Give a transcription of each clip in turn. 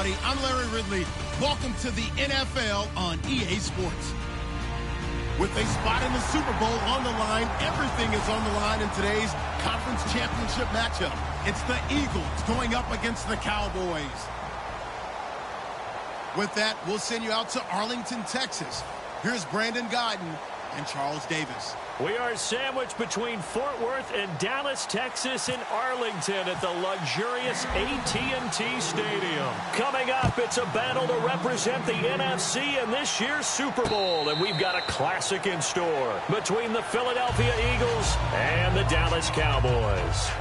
everybody. I'm Larry Ridley. Welcome to the NFL on EA Sports. With a spot in the Super Bowl on the line, everything is on the line in today's conference championship matchup. It's the Eagles going up against the Cowboys. With that, we'll send you out to Arlington, Texas. Here's Brandon Godden and Charles Davis. We are sandwiched between Fort Worth and Dallas, Texas, in Arlington at the luxurious AT&T Stadium. Coming up, it's a battle to represent the NFC in this year's Super Bowl, and we've got a classic in store between the Philadelphia Eagles and the Dallas Cowboys.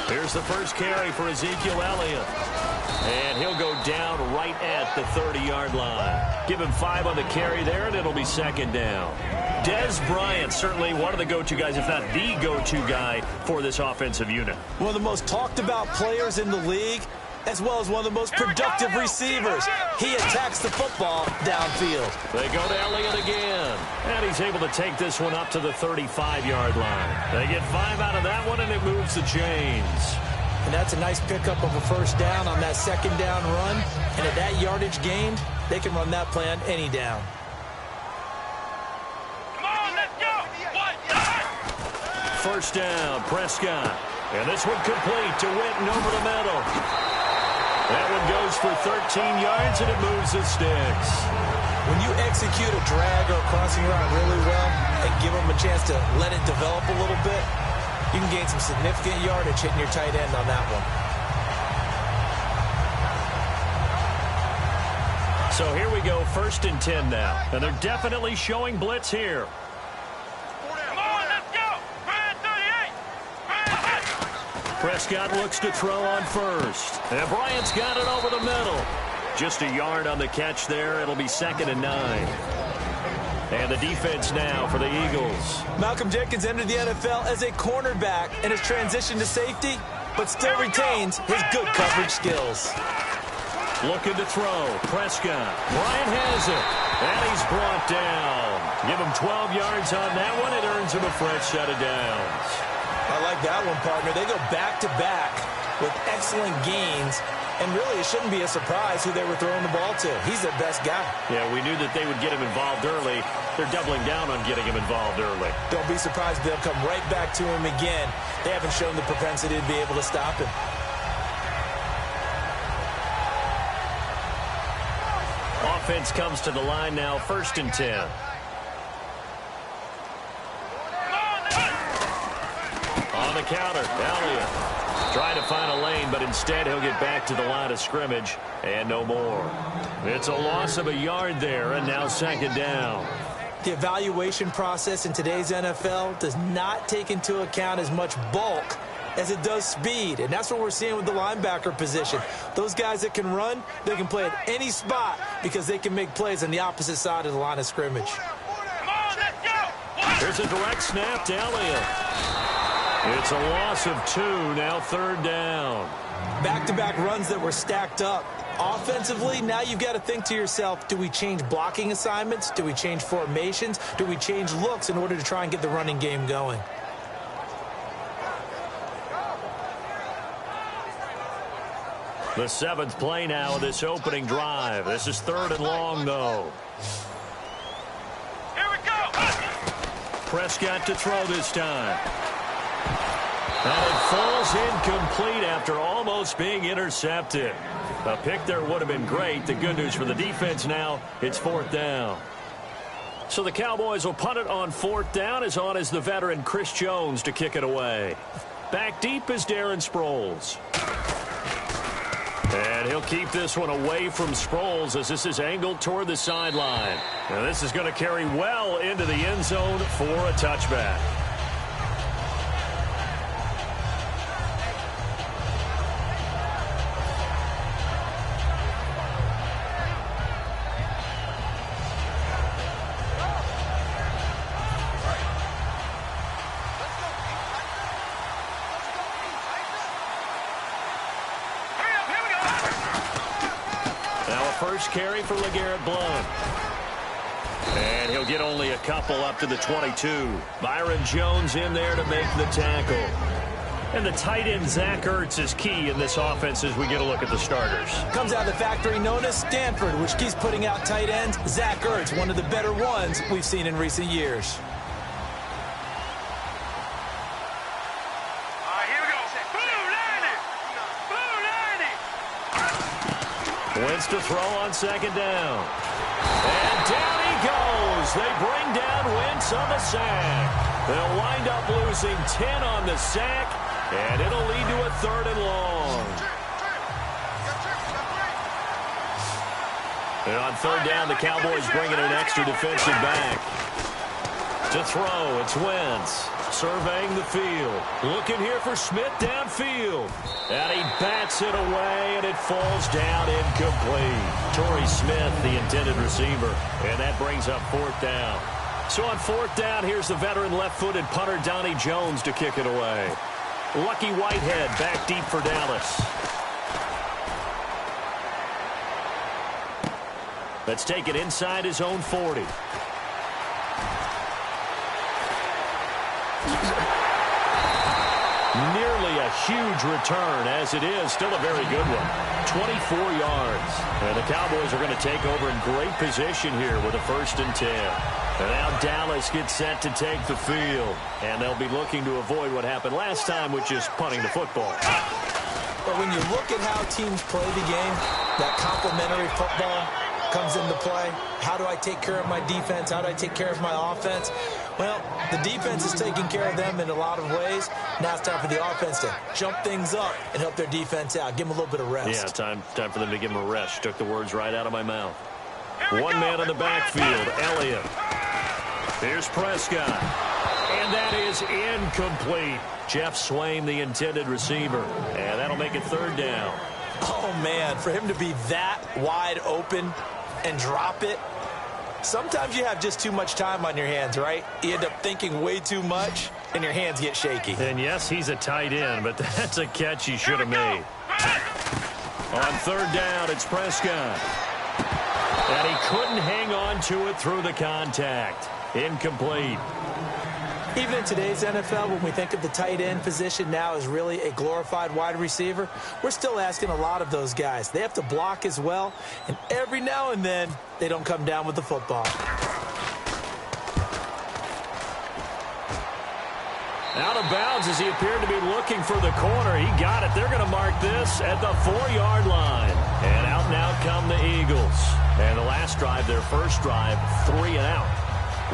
Here's the first carry for Ezekiel Elliott. And he'll go down right at the 30-yard line. Give him 5 on the carry there, and it'll be second down. Dez Bryant, certainly one of the go-to guys, if not the go-to guy for this offensive unit. One of the most talked-about players in the league, as well as one of the most productive receivers. He attacks the football downfield. They go to Elliott again. And he's able to take this one up to the 35-yard line. They get 5 out of that one, and it moves the chains. And that's a nice pickup of a first down on that second down run. And at that yardage gained, they can run that play on any down. Come on, let's go! First down, Prescott. And this one complete to Witten over the middle. That one goes for 13 yards, and it moves the sticks. When you execute a drag or a crossing route really well and give them a chance to let it develop a little bit, you can gain some significant yardage hitting your tight end on that one. So here we go, 1st and 10 now. And they're definitely showing blitz here. Come on, let's go! 38! Prescott looks to throw on first. And Bryant's got it over the middle. Just a yard on the catch there. It'll be 2nd and 9. And the defense now for the Eagles. Malcolm Jenkins entered the NFL as a cornerback and has transitioned to safety, but still retains his good coverage skills. Looking to throw. Prescott. Bryant has it. And he's brought down. Give him 12 yards on that one. It earns him a fresh set of downs. I like that one, partner. They go back-to-back with excellent gains. And really, it shouldn't be a surprise who they were throwing the ball to. He's their best guy. Yeah, we knew that they would get him involved early. They're doubling down on getting him involved early. Don't be surprised if they'll come right back to him again. They haven't shown the propensity to be able to stop him. Offense comes to the line now, 1st and 10. On the counter, Elliott. Trying to find a lane, but instead he'll get back to the line of scrimmage, and no more. It's a loss of a yard there, and now 2nd down. The evaluation process in today's NFL does not take into account as much bulk as it does speed, and that's what we're seeing with the linebacker position. Those guys that can run, they can play at any spot because they can make plays on the opposite side of the line of scrimmage. Come on, let's go! Here's a direct snap to Elliott. It's a loss of 2, now 3rd down. Back-to-back runs that were stacked up. Offensively, now you've got to think to yourself, do we change blocking assignments? Do we change formations? Do we change looks in order to try and get the running game going? The 7th play now of this opening drive. This is 3rd and long, though. Here we go! Prescott to throw this time. And it falls incomplete after almost being intercepted. A pick there would have been great. The good news for the defense now, it's 4th down. So the Cowboys will punt it on 4th down, as on is the veteran Chris Jones to kick it away. Back deep is Darren Sproles. And he'll keep this one away from Sproles as this is angled toward the sideline. And this is going to carry well into the end zone for a touchback. Here we go! first carry for LeGarrette Blount. And he'll get only a couple up to the 22. Byron Jones in there to make the tackle. And the tight end, Zach Ertz, is key in this offense as we get a look at the starters. Comes out of the factory known as Stanford, which keeps putting out tight ends. Zach Ertz, one of the better ones we've seen in recent years. Here we go. Wentz to throw on second down. And down he goes. They bring down Wentz on the sack. They'll wind up losing 10 on the sack, and it'll lead to a 3rd and long. And on 3rd down, the Cowboys bring in an extra defensive back. To throw, it's Wentz. Surveying the field. Looking here for Smith downfield. And he bats it away, and it falls down incomplete. Torrey Smith, the intended receiver. And that brings up 4th down. So on 4th down, here's the veteran left-footed punter Donnie Jones to kick it away. Lucky Whitehead back deep for Dallas. Let's take it inside his own 40. Nearly a huge return, as it is still a very good one. 24 yards. And the Cowboys are going to take over in great position here with a 1st and 10. And now Dallas gets set to take the field. And they'll be looking to avoid what happened last time, which is punting the football. But when you look at how teams play the game, that complementary football comes into play. How do I take care of my defense? How do I take care of my offense? Well, the defense is taking care of them in a lot of ways. Now it's time for the offense to jump things up and help their defense out. Give them a little bit of rest. Yeah, time for them to give them a rest. Took the words right out of my mouth. One man on the backfield, Elliott. Here's Prescott. And that is incomplete. Jeff Swain, the intended receiver. And that'll make it 3rd down. Oh, man, for him to be that wide open and drop it. Sometimes you have just too much time on your hands, right? You end up thinking way too much, and your hands get shaky. And yes, he's a tight end, but that's a catch he should have made. On 3rd down, it's Prescott. And he couldn't hang on to it through the contact. Incomplete. Even in today's NFL, when we think of the tight end position now as really a glorified wide receiver, we're still asking a lot of those guys. They have to block as well, and every now and then, they don't come down with the football. Out of bounds as he appeared to be looking for the corner. He got it. They're going to mark this at the 4-yard line. And out come the Eagles. And the last drive, their first drive, 3 and out.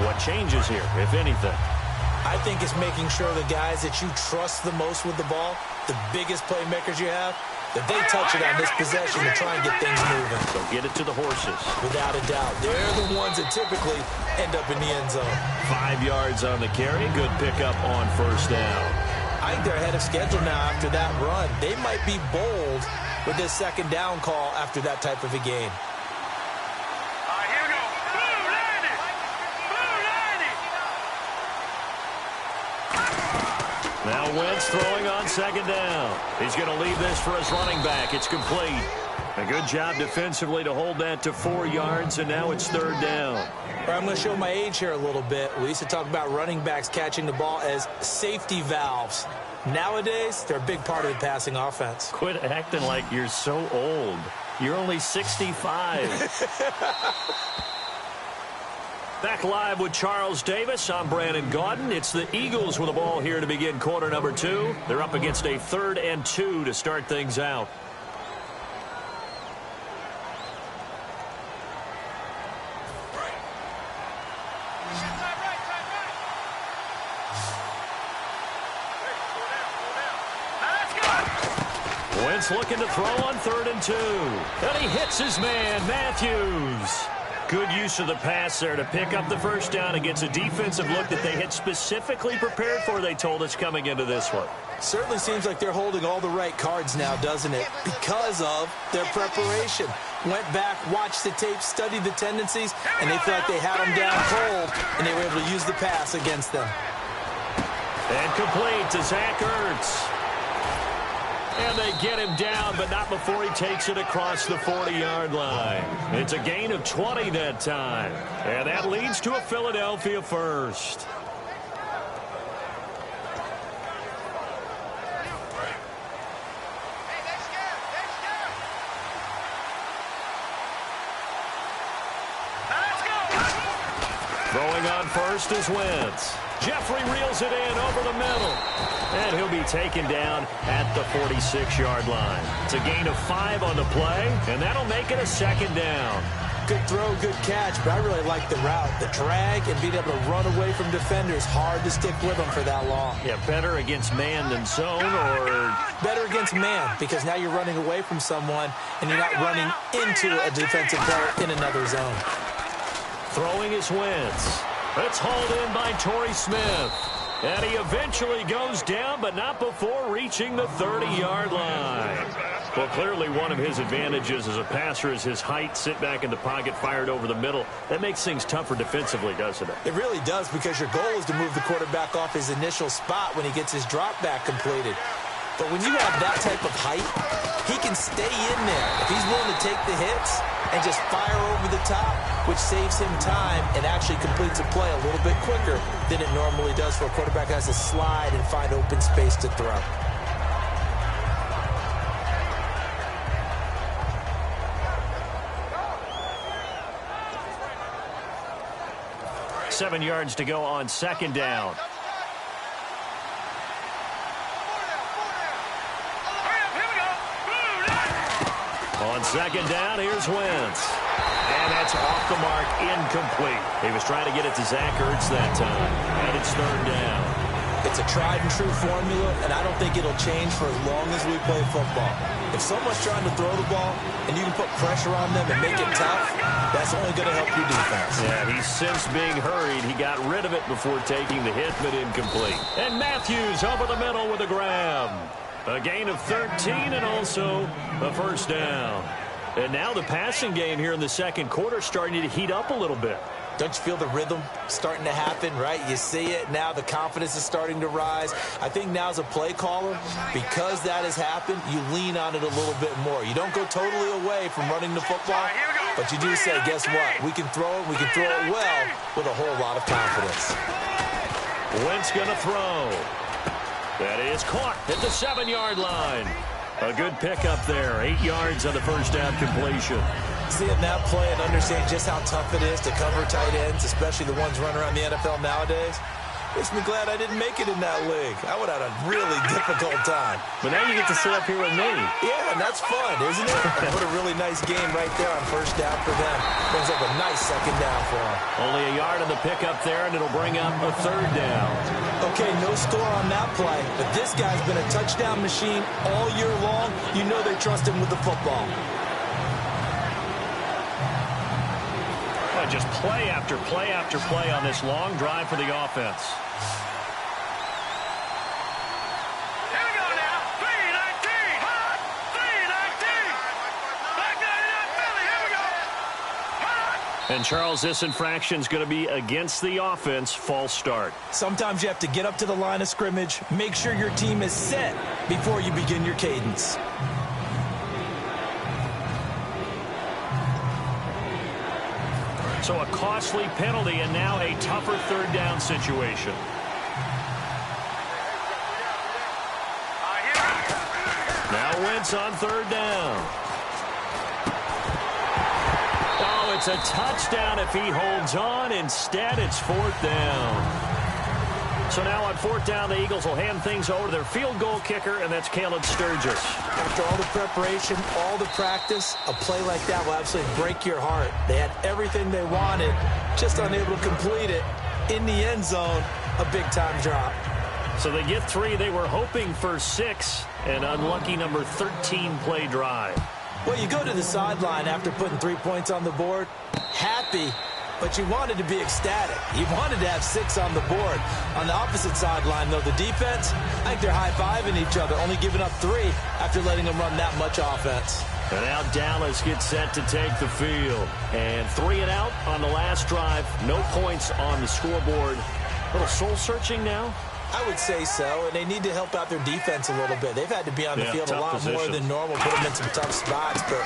What changes here, if anything? I think it's making sure the guys that you trust the most with the ball, the biggest playmakers you have, that they touch it on this possession to try and get things moving. So get it to the horses. Without a doubt. They're the ones that typically end up in the end zone. 5 yards on the carry. Good pickup on 1st down. I think they're ahead of schedule now after that run. They might be bold with this 2nd down call after that type of a game. Here we go. Blue landing. Now Wentz throwing on 2nd down. He's going to leave this for his running back. It's complete. A good job defensively to hold that to 4 yards, and now it's 3rd down. I'm going to show my age here a little bit. We used to talk about running backs catching the ball as safety valves. Nowadays, they're a big part of the passing offense. Quit acting like you're so old. You're only 65. Back live with Charles Davis. I'm Brandon Gaudin. It's the Eagles with the ball here to begin quarter number 2. They're up against a 3rd and 2 to start things out. Wentz looking to throw on 3rd and 2. And he hits his man, Matthews. Good use of the pass there to pick up the 1st down against a defensive look that they had specifically prepared for, they told us, coming into this one. Certainly seems like they're holding all the right cards now, doesn't it? Because of their preparation. Went back, watched the tape, studied the tendencies, and they feel like they had them down cold, and they were able to use the pass against them. And complete to Zach Ertz. And they get him down, but not before he takes it across the 40-yard line. It's a gain of 20 that time. And that leads to a Philadelphia first. Throwing on first is Wentz. Jeffrey reels it in over the middle. And he'll be taken down at the 46-yard line. It's a gain of 5 on the play, and that'll make it a second down. Good throw, good catch, but I really like the route. The drag and being able to run away from defenders, hard to stick with them for that long. Yeah, better against man than zone, or... Better against man, because now you're running away from someone, and you're not running into a defensive player in another zone. Throwing is Wentz. It's hauled in by Torrey Smith. And he eventually goes down, but not before reaching the 30-yard line. Well, clearly one of his advantages as a passer is his height. Sit back in the pocket, fired over the middle. That makes things tougher defensively, doesn't it? It really does, because your goal is to move the quarterback off his initial spot when he gets his drop back completed. But when you have that type of height, he can stay in there if he's willing to take the hits and just fire over the top, which saves him time and actually completes a play a little bit quicker than it normally does for a quarterback who has to slide and find open space to throw. Seven yards to go on second down. On second down, here's Wentz. And that's off the mark, incomplete. He was trying to get it to Zach Ertz that time. And it's third down. It's a tried-and-true formula, and I don't think it'll change for as long as we play football. If someone's trying to throw the ball and you can put pressure on them and make it tough, that's only going to help your defense. Yeah, he's since being hurried. He got rid of it before taking the hit, but incomplete. And Matthews over the middle with a grab. A gain of 13 and also a first down. And now the passing game here in the second quarter starting to heat up a little bit. Don't you feel the rhythm starting to happen, right? You see it now. The confidence is starting to rise. I think now as a play caller, because that has happened, you lean on it a little bit more. You don't go totally away from running the football, but you do say, guess what? We can throw it. We can throw it well with a whole lot of confidence. Wentz going to throw. That is caught at the 7-yard line. A good pickup there. 8 yards on the first down completion. Seeing that play and understanding just how tough it is to cover tight ends, especially the ones running around the NFL nowadays, makes me glad I didn't make it in that league. I would have had a really difficult time. But now you get to sit up here with me. Yeah, and that's fun, isn't it? What a really nice game right there on first down for them. Brings up a nice second down for them. Only a yard on the pickup there, and it'll bring up a third down. Okay, no score on that play, but this guy's been a touchdown machine all year long. You know they trust him with the football. Just play after play after play on this long drive for the offense. Here we go now. 3-19. 3-19. Back 99 Philly. Here we go. And Charles, this infraction's going to be against the offense. False start. Sometimes you have to get up to the line of scrimmage, make sure your team is set before you begin your cadence. So a costly penalty and now a tougher third down situation. Now Wentz on third down. Oh, it's a touchdown if he holds on. Instead, it's fourth down. So now on fourth down, the Eagles will hand things over to their field goal kicker, and that's Caleb Sturgis. After all the preparation, all the practice, a play like that will absolutely break your heart. They had everything they wanted, just unable to complete it. In the end zone, a big-time drop. So they get 3. They were hoping for 6. An unlucky number 13 play drive. Well, you go to the sideline after putting 3 points on the board, happy, but you wanted to be ecstatic. You wanted to have 6 on the board. On the opposite sideline, though, the defense, I think they're high-fiving each other, only giving up 3 after letting them run that much offense. And now Dallas gets set to take the field. And 3 and out on the last drive. No points on the scoreboard. A little soul-searching now. I would say so, and they need to help out their defense a little bit. They've had to be on the field a lot more than normal, put them in some tough spots. But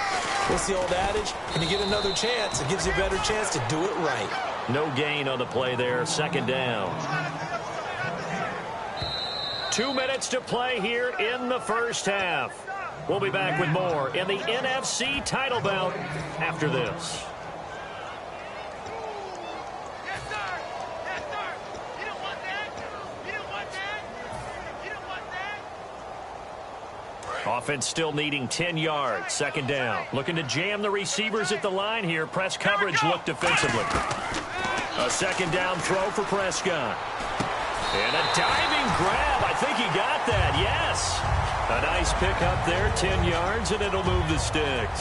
what's the old adage? When you get another chance, it gives you a better chance to do it right. No gain on the play there, second down. 2 minutes to play here in the first half. We'll be back with more in the NFC title bout after this. Offense still needing 10 yards. Second down. Looking to jam the receivers at the line here. Press coverage look defensively. A second down throw for Prescott. And a diving grab. I think he got that. Yes. A nice pick up there. 10 yards, and it'll move the sticks.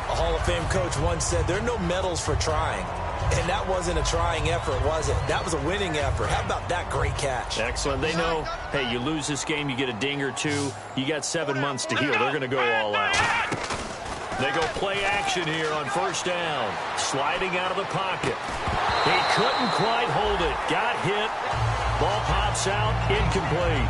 A Hall of Fame coach once said there are no medals for trying. And that wasn't a trying effort, was it? That was a winning effort. How about that great catch? Excellent. They know, hey, you lose this game, you get a ding or two. You got 7 months to heal. They're going to go all out. They go play action here on first down. Sliding out of the pocket. He couldn't quite hold it. Got hit. Ball pops out. Incomplete.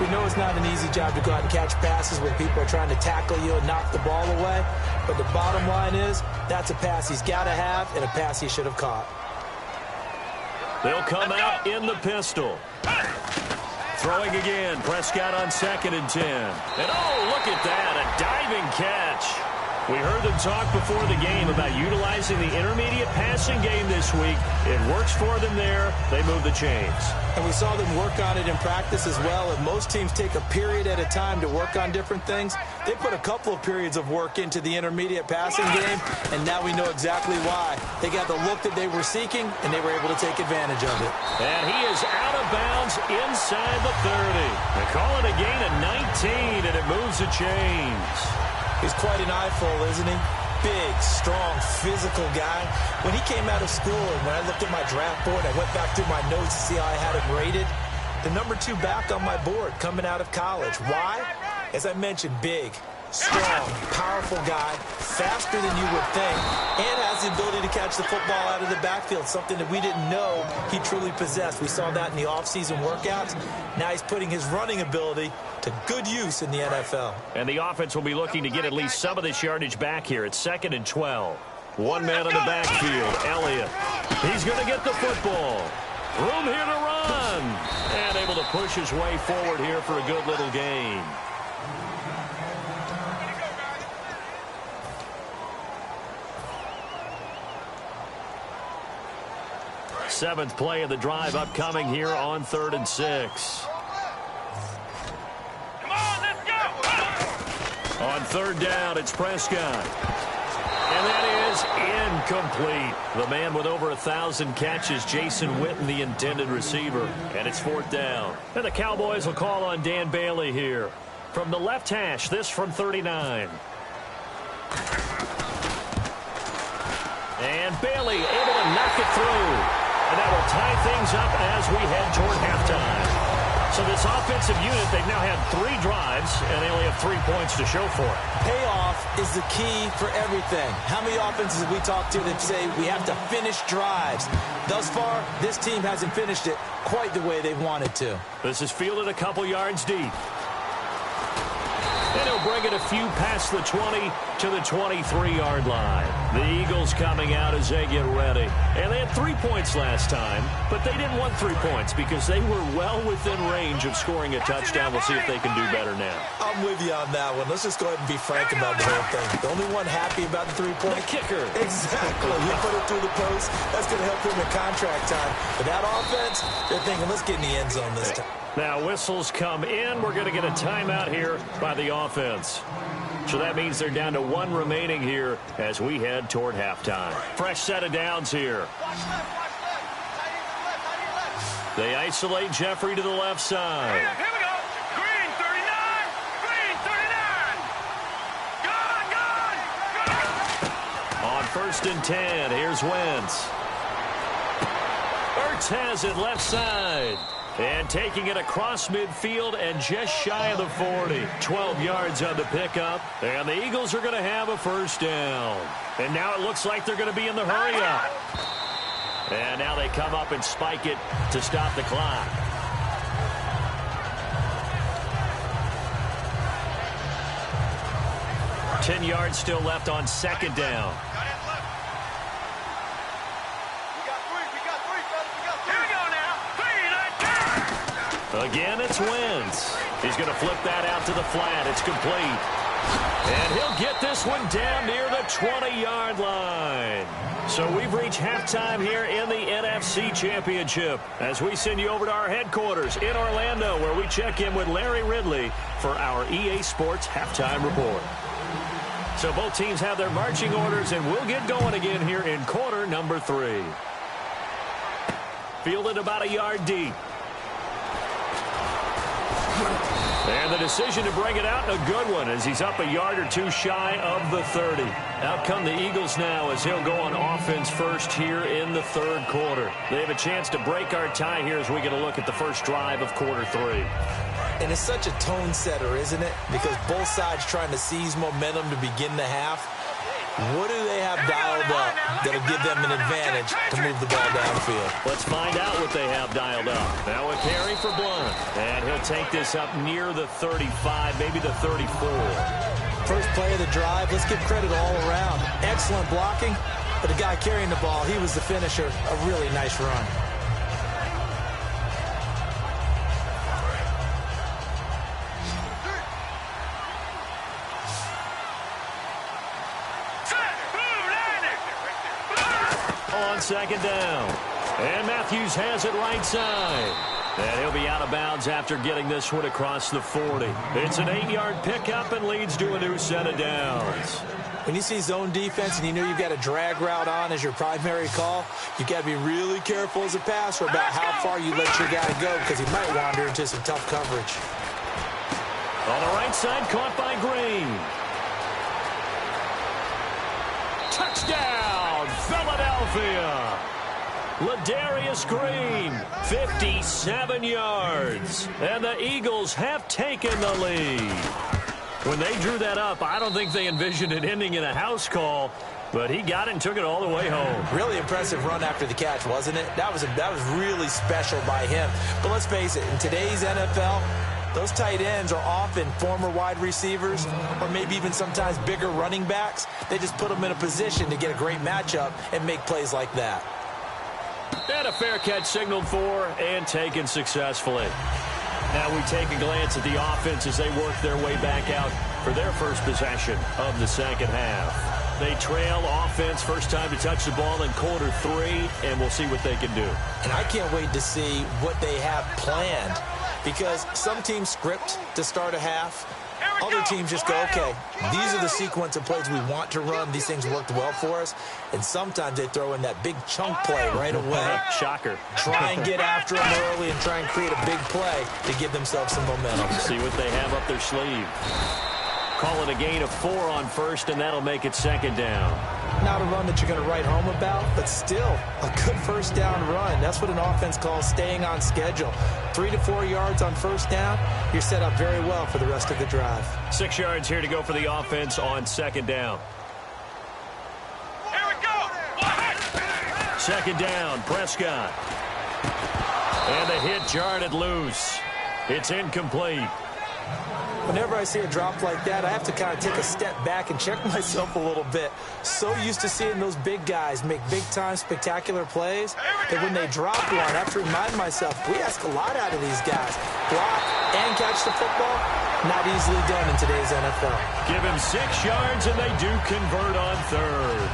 We know it's not an easy job to go out and catch passes when people are trying to tackle you and knock the ball away. But the bottom line is, that's a pass he's got to have and a pass he should have caught. They'll come out in the pistol. Throwing again. Prescott on 2nd and 10. And oh, look at that. A diving catch. We heard them talk before the game about utilizing the intermediate passing game this week. It works for them there. They move the chains. And we saw them work on it in practice as well. And most teams take a period at a time to work on different things. They put a couple of periods of work into the intermediate passing game, and now we know exactly why. They got the look that they were seeking, and they were able to take advantage of it. And he is out of bounds inside the 30. They call it a gain of 19, and it moves the chains. He's quite an eyeful, isn't he? Big, strong, physical guy. When he came out of school, and when I looked at my draft board, I went back through my notes to see how I had him rated. The number 2 back on my board coming out of college. Why? As I mentioned, big, strong, powerful guy, faster than you would think, and has the ability to catch the football out of the backfield, something that we didn't know he truly possessed. We saw that in the offseason workouts. Now he's putting his running ability to good use in the NFL. And the offense will be looking to get at least some of this yardage back here. It's 2nd and 12. One man in the backfield, Elliott. He's going to get the football. Room here to run. And able to push his way forward here for a good little gain. Seventh play of the drive upcoming here on 3rd and 6. Come on, let's go! On 3rd down, it's Prescott. And that is incomplete. The man with over 1,000 catches, Jason Witten, the intended receiver. And it's 4th down. And the Cowboys will call on Dan Bailey here. From the left hash, this from 39. And Bailey able to knock it through. And that will tie things up as we head toward halftime. So this offensive unit, they've now had 3 drives, and they only have 3 points to show for it. Payoff is the key for everything. How many offenses have we talked to that say we have to finish drives? Thus far, this team hasn't finished it quite the way they wanted to. This is fielded a couple yards deep. And he'll bring it a few past the 20 to the 23-yard line. The Eagles coming out as they get ready. And they had 3 points last time, but they didn't want 3 points because they were well within range of scoring a touchdown. We'll see if they can do better now. I'm with you on that one. Let's just go ahead and be frank about the whole thing. The only one happy about the 3-point? The kicker. Exactly. He put it through the post. That's going to help him in contract time. But that offense, they're thinking, let's get in the end zone this time. Now whistles come in. We're going to get a timeout here by the offense. So that means they're down to 1 remaining here as we head toward halftime. Fresh set of downs here. They isolate Jeffrey to the left side. Here we go. Green 39. Green 39. Gone. On 1st and 10, here's Wentz. Ertz has it left side. And taking it across midfield and just shy of the 40. 12 yards on the pickup. And the Eagles are going to have a 1st down. And now it looks like they're going to be in the hurry-up. And now they come up and spike it to stop the clock. 10 yards still left on second down. Again, it's Wentz. He's going to flip that out to the flat. It's complete. And he'll get this one down near the 20-yard line. So we've reached halftime here in the NFC Championship as we send you over to our headquarters in Orlando, where we check in with Larry Ridley for our EA Sports Halftime Report. So both teams have their marching orders, and we'll get going again here in quarter number 3. Fielded about a yard deep. And the decision to bring it out, and a good one, as he's up a yard or two shy of the 30. Out come the Eagles now as he'll go on offense first here in the third quarter. They have a chance to break our tie here as we get a look at the first drive of quarter 3. And it's such a tone setter, isn't it? Because both sides trying to seize momentum to begin the half. What do they have dialed up that'll give them an advantage to move the ball downfield? Let's find out what they have dialed up. Now a carry for Blunt. And he'll take this up near the 35, maybe the 34. First play of the drive, let's give credit all around. Excellent blocking, but the guy carrying the ball, he was the finisher. A really nice run. On second down. And Matthews has it right side. And he'll be out of bounds after getting this one across the 40. It's an 8-yard pickup and leads to a new set of downs. When you see zone defense and you know you've got a drag route on as your primary call, you've got to be really careful as a passer about how far you let your guy go, because he might wander into some tough coverage. On the right side, caught by Green. Touchdown, Philadelphia. Ladarius Green, 57 yards. And the Eagles have taken the lead. When they drew that up, I don't think they envisioned it ending in a house call, but he got it and took it all the way home. Really impressive run after the catch, wasn't it? That was really special by him. But let's face it, in today's NFL, those tight ends are often former wide receivers or maybe even sometimes bigger running backs. They just put them in a position to get a great matchup and make plays like that. And a fair catch signaled for and taken successfully. Now we take a glance at the offense as they work their way back out for their first possession of the second half. They trail offense, first time to touch the ball in quarter 3, and we'll see what they can do. And I can't wait to see what they have planned, because some teams script to start a half. Other teams just go, okay, these are the sequence of plays we want to run. These things worked well for us. And sometimes they throw in that big chunk play right away. Shocker. Try and get after them early and try and create a big play to give themselves some momentum. See what they have up their sleeve. Call it a gain of 4 on first, and that'll make it second down. Not a run that you're going to write home about, but still a good first down run. That's what an offense calls staying on schedule. 3 to 4 yards on first down, you're set up very well for the rest of the drive. 6 yards here to go for the offense on second down. Here we go. Second down, Prescott. And the hit jarred it loose. It's incomplete. Whenever I see a drop like that, I have to kind of take a step back and check myself a little bit. So used to seeing those big guys make big-time spectacular plays that when they drop one, I have to remind myself, we ask a lot out of these guys. Block and catch the football, not easily done in today's NFL. Give him 6 yards, and they do convert on third.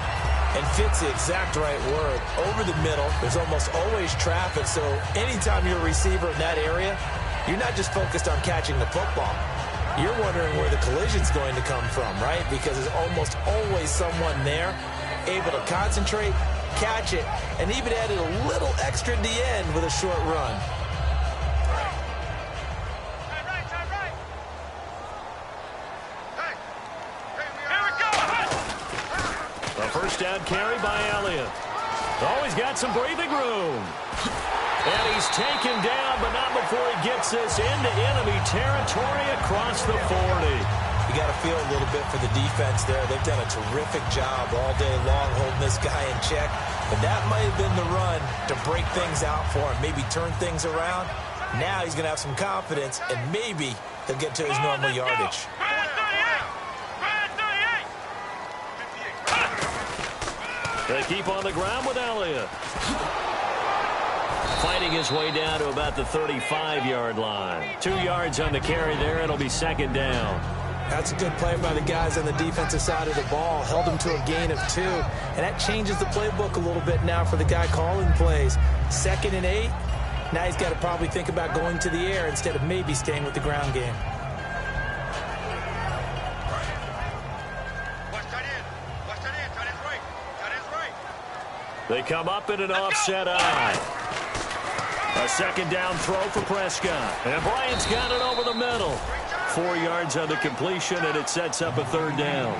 And fit's the exact right word. Over the middle, there's almost always traffic, so anytime you're a receiver in that area, you're not just focused on catching the football. You're wondering where the collision's going to come from, right? Because there's almost always someone there able to concentrate, catch it, and even added a little extra at the end with a short run. Here we go. A first down carry by Elliott. Always got some breathing room. And he's taken down, but not before he gets this into enemy territory across the 40. You got to feel a little bit for the defense there. They've done a terrific job all day long holding this guy in check. But that might have been the run to break things out for him, maybe turn things around. Now he's going to have some confidence, and maybe he'll get to his normal yardage. They keep on the ground with Elliott. Fighting his way down to about the 35-yard line. 2 yards on the carry there. It'll be second down. That's a good play by the guys on the defensive side of the ball. Held him to a gain of 2. And that changes the playbook a little bit now for the guy calling plays. 2nd and 8. Now he's got to probably think about going to the air instead of maybe staying with the ground game. They come up in an offset eye. A second down throw for Prescott. And Bryant's got it over the middle. 4 yards on the completion, and it sets up a third down.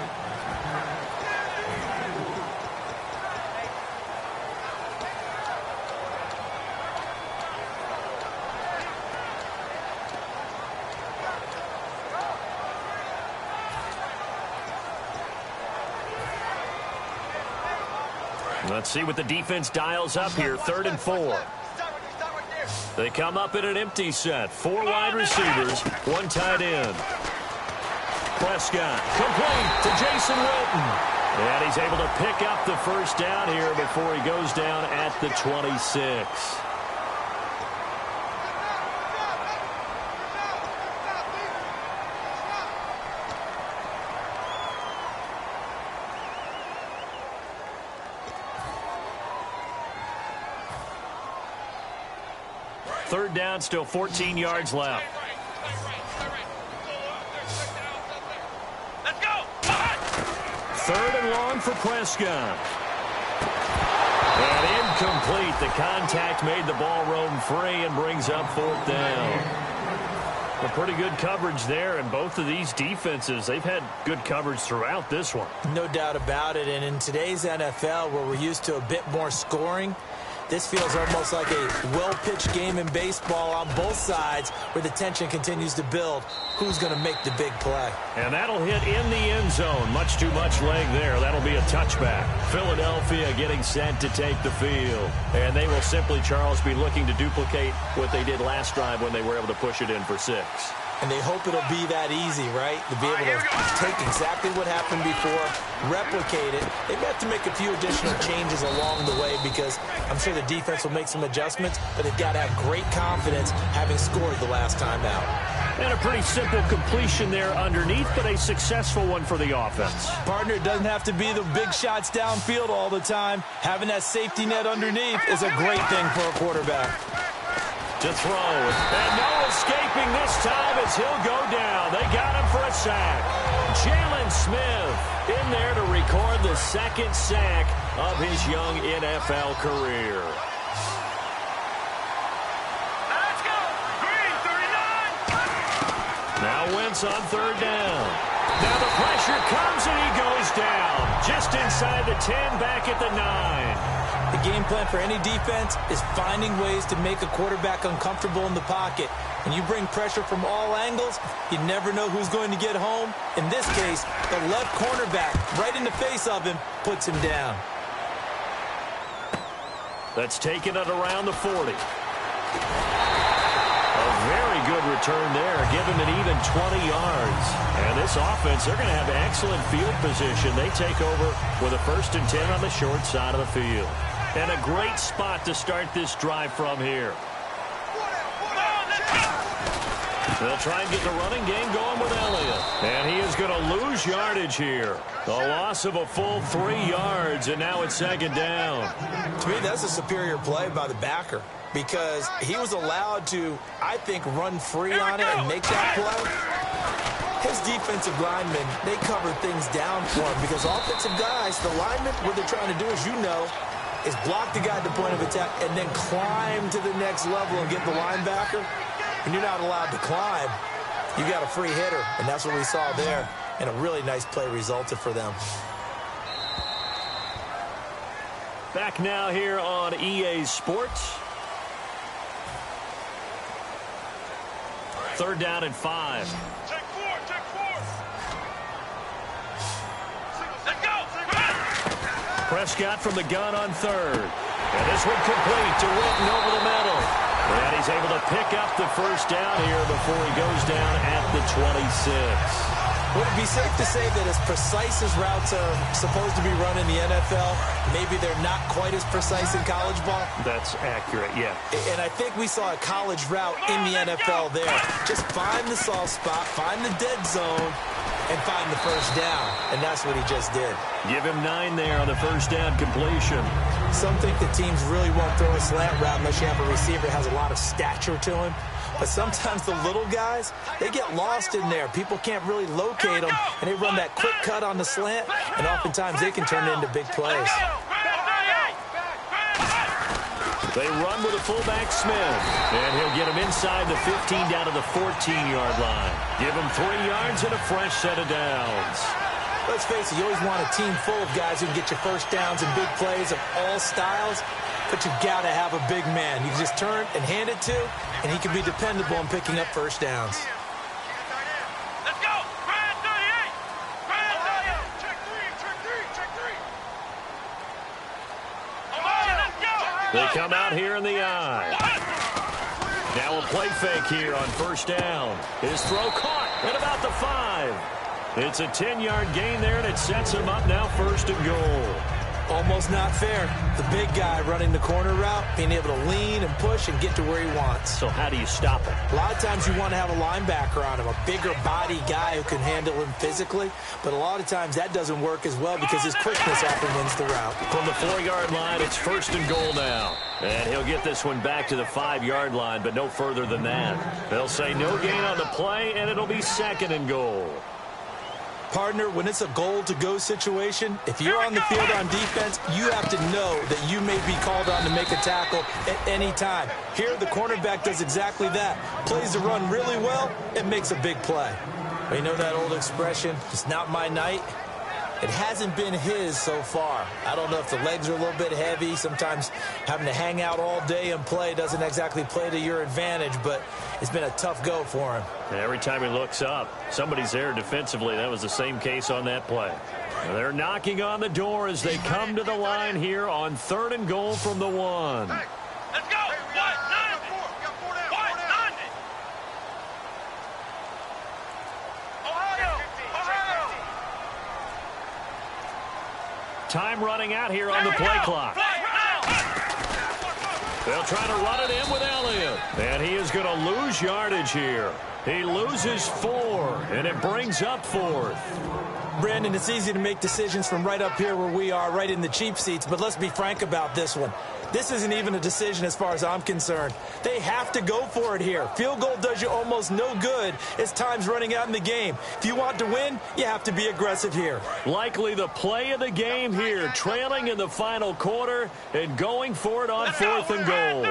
Let's see what the defense dials up here. 3rd and 4. They come up in an empty set. 4 wide receivers, 1 tight end. Prescott complete to Jason Witten. And he's able to pick up the first down here before he goes down at the 26. Third down, still 14 yards left. Let's go! 3rd and long for Prescott. And incomplete. The contact made the ball roam free and brings up 4th down. A pretty good coverage there, and both of these defenses, they've had good coverage throughout this one. No doubt about it, and in today's NFL, where we're used to a bit more scoring, this feels almost like a well-pitched game in baseball on both sides where the tension continues to build. Who's going to make the big play? And that'll hit in the end zone. Much too much leg there. That'll be a touchback. Philadelphia getting set to take the field. And they will simply, Charles, be looking to duplicate what they did last drive when they were able to push it in for 6. And they hope it'll be that easy, right? To be able to take exactly what happened before, replicate it. They may have to make a few additional changes along the way because I'm sure the defense will make some adjustments, but they've got to have great confidence having scored the last time out. And a pretty simple completion there underneath, but a successful one for the offense. Partner, it doesn't have to be the big shots downfield all the time. Having that safety net underneath is a great thing for a quarterback. To throw, and no escaping this time as he'll go down. They got him for a sack. Jalen Smith in there to record the 2nd sack of his young NFL career. Let's go! Green, 39! Now Wentz on 3rd down. Now the pressure comes and he goes down. Just inside the 10, back at the 9. The game plan for any defense is finding ways to make a quarterback uncomfortable in the pocket. When you bring pressure from all angles, you never know who's going to get home. In this case, the left cornerback, right in the face of him, puts him down. That's taken it around the 40. A very good return there, giving it even 20 yards. And this offense, they're going to have excellent field position. They take over with a 1st and 10 on the short side of the field. And a great spot to start this drive from here. They'll try and get the running game going with Elliott. And he is going to lose yardage here. A loss of a full 3 yards, and now it's 2nd down. To me, that's a superior play by the backer because he was allowed to, I think, run free on it and make that play. His defensive linemen, they cover things down for him because offensive guys, the linemen, what they're trying to do, as you know, is block the guy at the point of attack and then climb to the next level and get the linebacker. When you're not allowed to climb, you got a free hitter, and that's what we saw there, and a really nice play resulted for them. Back now here on EA Sports. 3rd down and 5. Take 4, take 4! Let's go! Prescott from the gun on 3rd. And this one complete to Witten over the middle. And he's able to pick up the first down here before he goes down at the 26. Would it be safe to say that as precise as routes are supposed to be run in the NFL, maybe they're not quite as precise in college ball? That's accurate, yeah. And I think we saw a college route in the NFL there. Just find the soft spot, find the dead zone, and find the first down. And that's what he just did. Give him 9 there on the first down completion. Some think that teams really won't throw a slant route unless you have a receiver that has a lot of stature to him. But sometimes the little guys, they get lost in there. People can't really locate them, and they run that quick cut on the slant, and oftentimes they can turn it into big plays. They run with a fullback Smith, and he'll get him inside the 15 down to the 14-yard line. Give him 3 yards and a fresh set of downs. Let's face it, you always want a team full of guys who can get you first downs and big plays of all styles, but you got to have a big man. You can just turn and hand it to, and he can be dependable in picking up first downs. Let's go! Brad 38! Brad 38! Check 3! Ohio, let's go! They come out here in the eye. Now a play fake here on first down. His throw caught at about the 5. It's a 10-yard gain there, and it sets him up now first and goal. Almost not fair. The big guy running the corner route, being able to lean and push and get to where he wants. So how do you stop it? A lot of times you want to have a linebacker on him, a bigger body guy who can handle him physically, but a lot of times that doesn't work as well because his quickness often wins the route. From the 4-yard line, it's first and goal now. And he'll get this one back to the 5-yard line, but no further than that. They'll say no gain on the play, and it'll be second and goal. Partner, when it's a goal-to-go situation, if you're on the field on defense, you have to know that you may be called on to make a tackle at any time. Here, the cornerback does exactly that. Plays the run really well and makes a big play. Well, you know that old expression, it's not my night? It hasn't been his so far. I don't know if the legs are a little bit heavy. Sometimes having to hang out all day and play doesn't exactly play to your advantage, but it's been a tough go for him. Every time he looks up, somebody's there defensively. That was the same case on that play. They're knocking on the door as they come to the line here on 3rd and goal from the 1. Hey, let's go! What? 90! What? 90! Ohio! Time running out here on the play clock. They'll try to run it in with Elliott. And he is going to lose yardage here. He loses 4, and it brings up 4th. Brandon, it's easy to make decisions from right up here where we are, right in the cheap seats, but let's be frank about this one. This isn't even a decision as far as I'm concerned. They have to go for it here. Field goal does you almost no good as time's running out in the game. If you want to win, you have to be aggressive here. Likely the play of the game here, trailing in the final quarter and going for it on 4th and goal.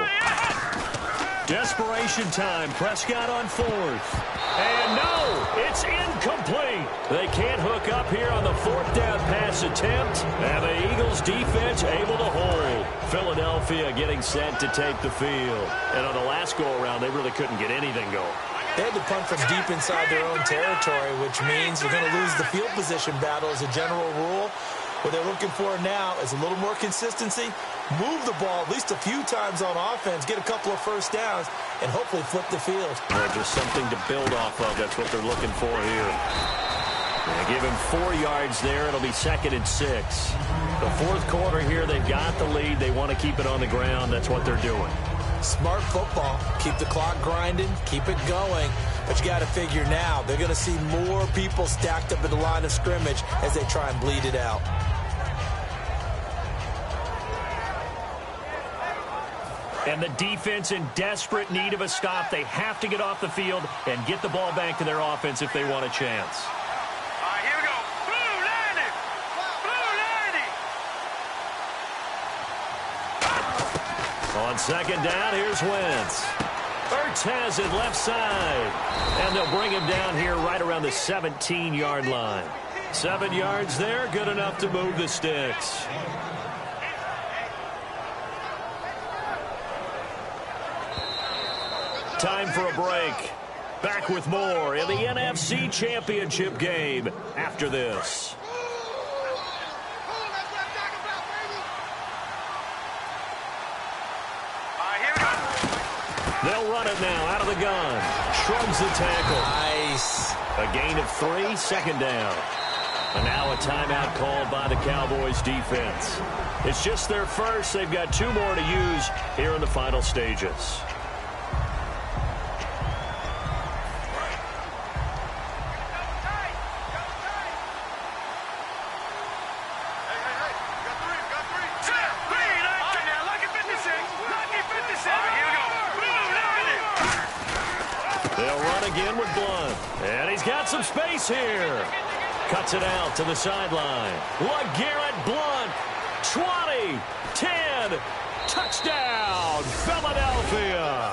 Desperation time. Prescott on 4th. And no, it's incomplete. They can't hook up here on the 4th down pass attempt. And the Eagles defense able to hold. Philadelphia getting set to take the field. And on the last go-around, they really couldn't get anything going. They had to punt from deep inside their own territory, which means they're going to lose the field position battle as a general rule. What they're looking for now is a little more consistency, move the ball at least a few times on offense, get a couple of first downs, and hopefully flip the field. Just something to build off of. That's what they're looking for here. They give him 4 yards there. It'll be 2nd and 6. The 4th quarter here, they've got the lead. They want to keep it on the ground. That's what they're doing. Smart football. Keep the clock grinding. Keep it going. But you got to figure now, they're going to see more people stacked up at the line of scrimmage as they try and bleed it out. And the defense in desperate need of a stop. They have to get off the field and get the ball back to their offense if they want a chance. All right, here we go. Blue landing! Blue landing! On 2nd down, here's Wentz. Ertz has it left side. And they'll bring him down here right around the 17-yard line. 7 yards there, good enough to move the sticks. Time for a break. Back with more in the NFC Championship game after this. All right, here we go. They'll run it now out of the gun. Shrugs the tackle. Nice. A gain of 3, second down. And now a timeout called by the Cowboys defense. It's just their first. They've got 2 more to use here in the final stages. They'll run again with Blunt. And he's got some space here. Cuts it out to the sideline. LeGarrette Blunt. 20, 10, touchdown, Philadelphia.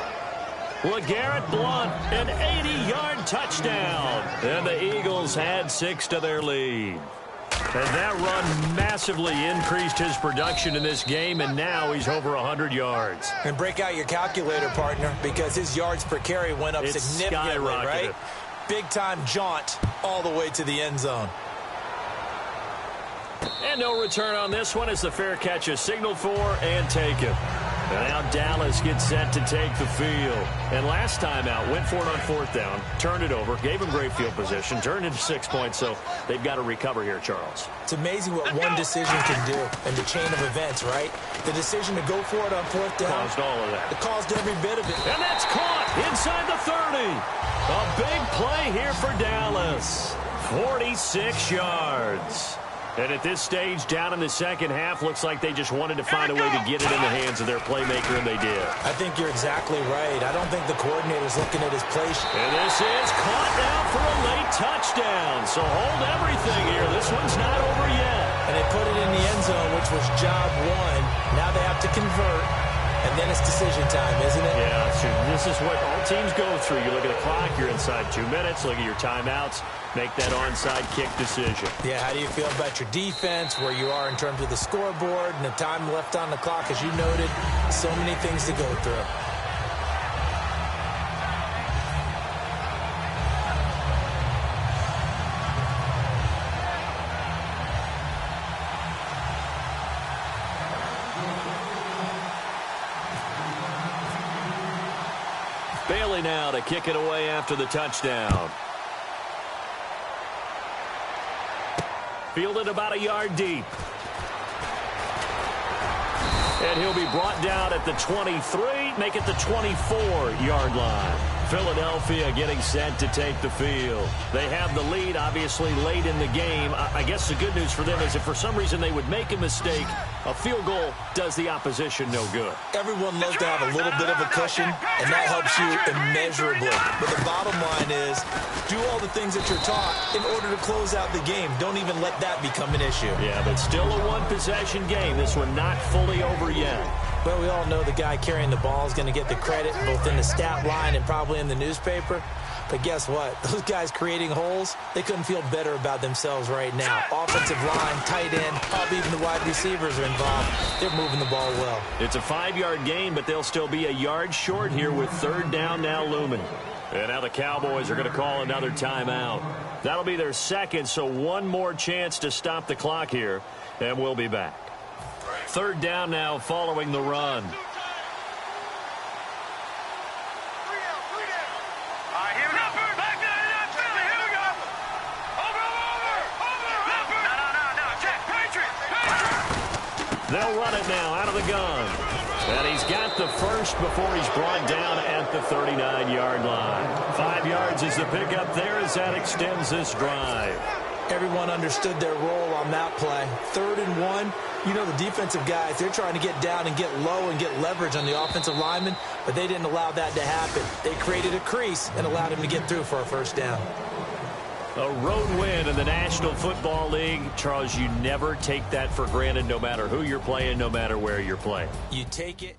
LeGarrette Blunt, an 80-yard touchdown. And the Eagles had 6 to their lead. And that run massively increased his production in this game, and now he's over 100 yards. And break out your calculator, partner, because his yards per carry went up significantly, right? Big-time jaunt all the way to the end zone. And no return on this one as the fair catch is signaled for and taken. And now Dallas gets set to take the field. And last time out, went for it on 4th down, turned it over, gave him great field position, turned into 6 points, so they've got to recover here, Charles. It's amazing what one decision can do in the chain of events, right? The decision to go for it on 4th down. Caused all of that. It caused every bit of it. And that's caught inside the 30. A big play here for Dallas. 46 yards. And at this stage, down in the second half, looks like they just wanted to find a way to get it in the hands of their playmaker, and they did. I think you're exactly right. I don't think the coordinator's looking at his play. And this is caught now for a late touchdown. So hold everything here. This one's not over yet. And they put it in the end zone, which was job 1. Now they have to convert. And then it's decision time, isn't it? Yeah, this is what all teams go through. You look at the clock, you're inside 2 minutes, look at your timeouts, make that onside kick decision. Yeah, how do you feel about your defense, where you are in terms of the scoreboard and the time left on the clock, as you noted? So many things to go through. Bailey now to kick it away after the touchdown. Fielded about a yard deep. And he'll be brought down at the 23, make it the 24-yard line. Philadelphia getting set to take the field. They have the lead, obviously, late in the game. I guess the good news for them is if for some reason they would make a mistake, a field goal does the opposition no good. Everyone loves to have a little bit of a cushion, and that helps you immeasurably. But the bottom line is, do all the things that you're taught in order to close out the game. Don't even let that become an issue. Yeah, but still a one-possession game. This one not fully over yet. Well, we all know the guy carrying the ball is going to get the credit, both in the stat line and probably in the newspaper. But guess what? Those guys creating holes, they couldn't feel better about themselves right now. Offensive line, tight end, probably even the wide receivers are involved. They're moving the ball well. It's a 5-yard gain, but they'll still be a yard short here with 3rd down now looming. And now the Cowboys are going to call another timeout. That'll be their second, so one more chance to stop the clock here, and we'll be back. 3rd down now following the run. They'll run it now out of the gun. And he's got the first before he's brought down at the 39-yard line. 5 yards is the pickup there as that extends this drive. Everyone understood their role on that play. 3rd and 1. You know, the defensive guys, they're trying to get down and get low and get leverage on the offensive lineman, but they didn't allow that to happen. They created a crease and allowed him to get through for a 1st down. A road win in the National Football League. Charles, you never take that for granted, no matter who you're playing, no matter where you're playing. You take it.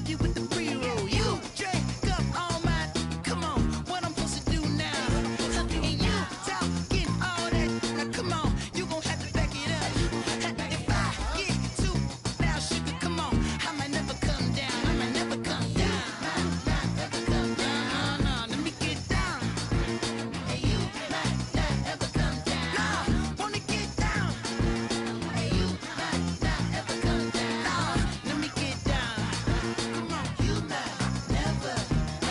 left you with the pre-roll. You drink up all my, come on, what I'm supposed to do now? And you talking all that, now come on, you gon' have to back it up. If I get too now, sugar, come on, I might never come down, I might never come down. Might never come down, no, let me get down. Hey, you might not ever come down. No, wanna get down. Hey, you might not ever come down. No, let me get down. Come on, you might never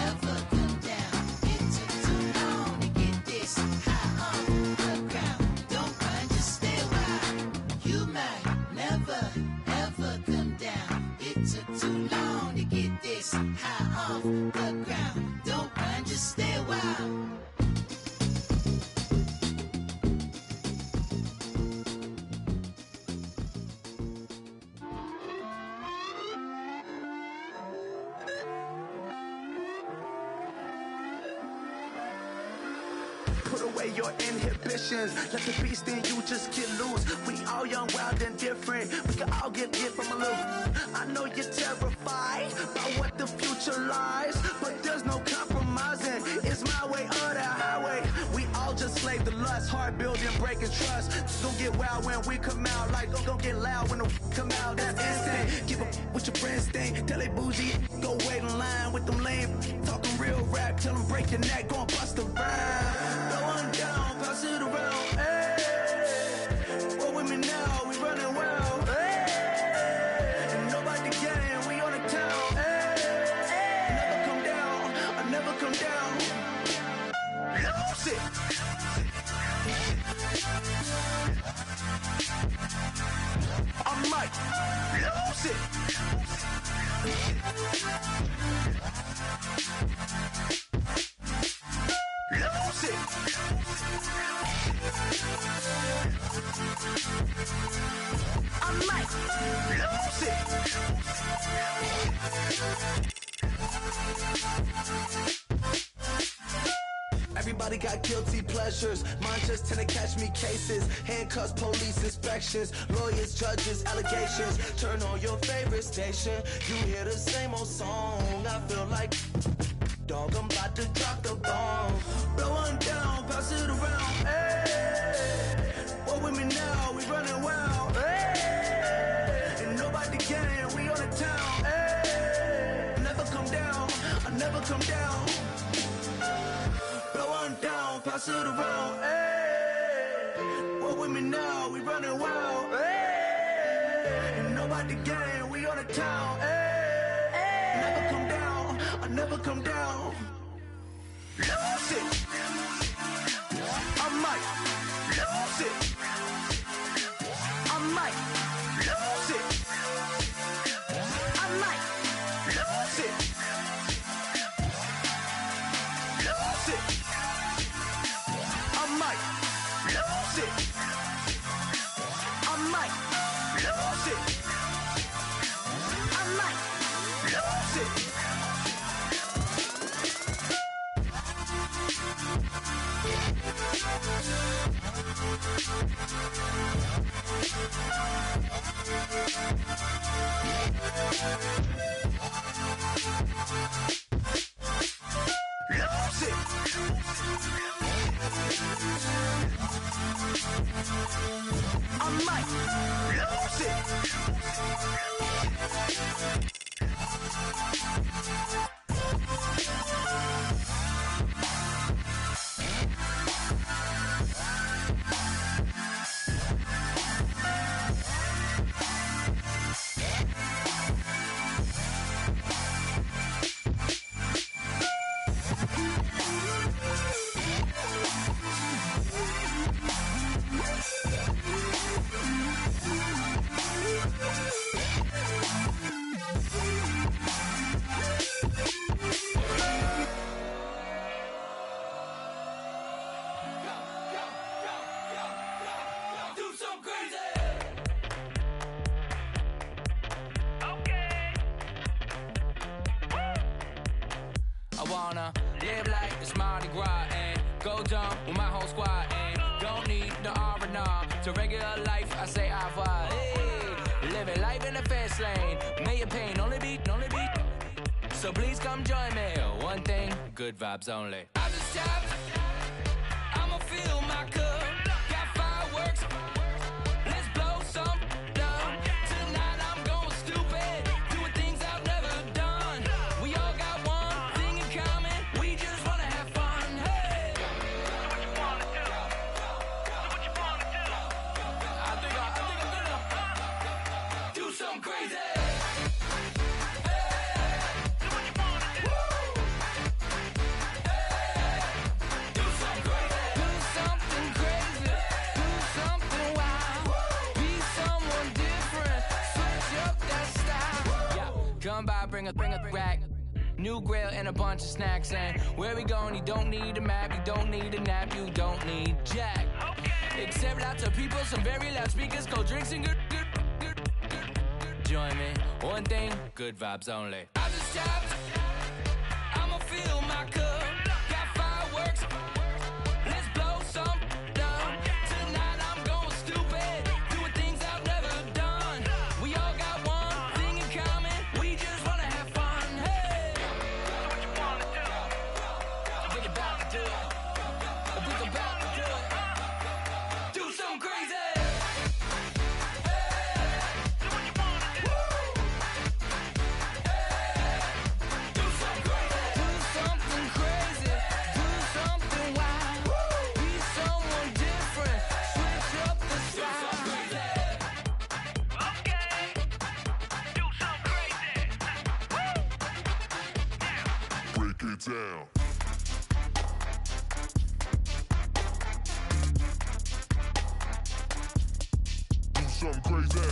ever come down. It took too long to get this high off the ground. Don't run, just stay a while. You might never ever come down. It took too long to get this high off the ground. Don't run, just stay a while. Put away your inhibitions. Let the beast in you just get loose. We all young, wild, and different. We can all get hit from a little. I know you're terrified by what the future lies, but there's no compromising. It's my way or the highway. We all just slave the lust, hard building, breaking trust. Don't get wild when we come out. Like don't get loud when the come out. That's instant. Keep up with your friends thing. Tell they bougie, go wait in line with them lame. Talking real rap, tell them break your neck, go and bust a rhyme. Going down, pass it around, hey. Roll with me now, we running wild, hey. And nobody can, we on the town, hey. Never come down, I never come down. Lose it. I might lose it. Lose it. I might lose it. Everybody got guilty pleasures. Mine just tend to catch me cases. Handcuffs, police inspections, lawyers, judges, allegations. Turn on your favorite station. You hear the same old song. I feel like dog, I'm about to drop the bomb. Blow one down, pass it around. Hey, walk with me now, we running wild. Hey, and nobody can, we on the town. Hey, never come down, I never come down. Blow one down, pass it around. Hey, walk with me now, we running wild. Hey, and nobody can, we on the town. Hey, never come down, I never come down. Lose it. I might lose it. I might lose it. I might lose it. Lose it. I might lose it. I might lose it. I might lose it. Lose it. I might lose it. wanna live like it's Mardi Gras and go jump with my whole squad and don't need the R&R to regular life. I say au revoir. Hey, living life in the fast lane. May your pain only be. So please come join me. One thing, good vibes only. I just tapped, I'ma fill my cup. Got fireworks, let's blow some up. Tonight I'm going stupid, doing things I've never done. We all got one thing in common, we just wanna have fun. Hey! So what you wanna do? So what you wanna do? I think I'm gonna do something crazy. Come by, bring a rack. New grill and a bunch of snacks. And where we going, you don't need a map. You don't need a nap. You don't need jack. Except lots of people, some very loud speakers, cold drinks and good. Join me. One thing, good vibes only. I just tapped, I'ma fill my cup. Got fireworks, let's blow some up. Tonight I'm going stupid, doing things I've never done. We all got one thing in common, we just wanna have fun. Hey! So what you wanna do? I think about to do it. I think about to do it. Do something crazy. Down. Do something crazy.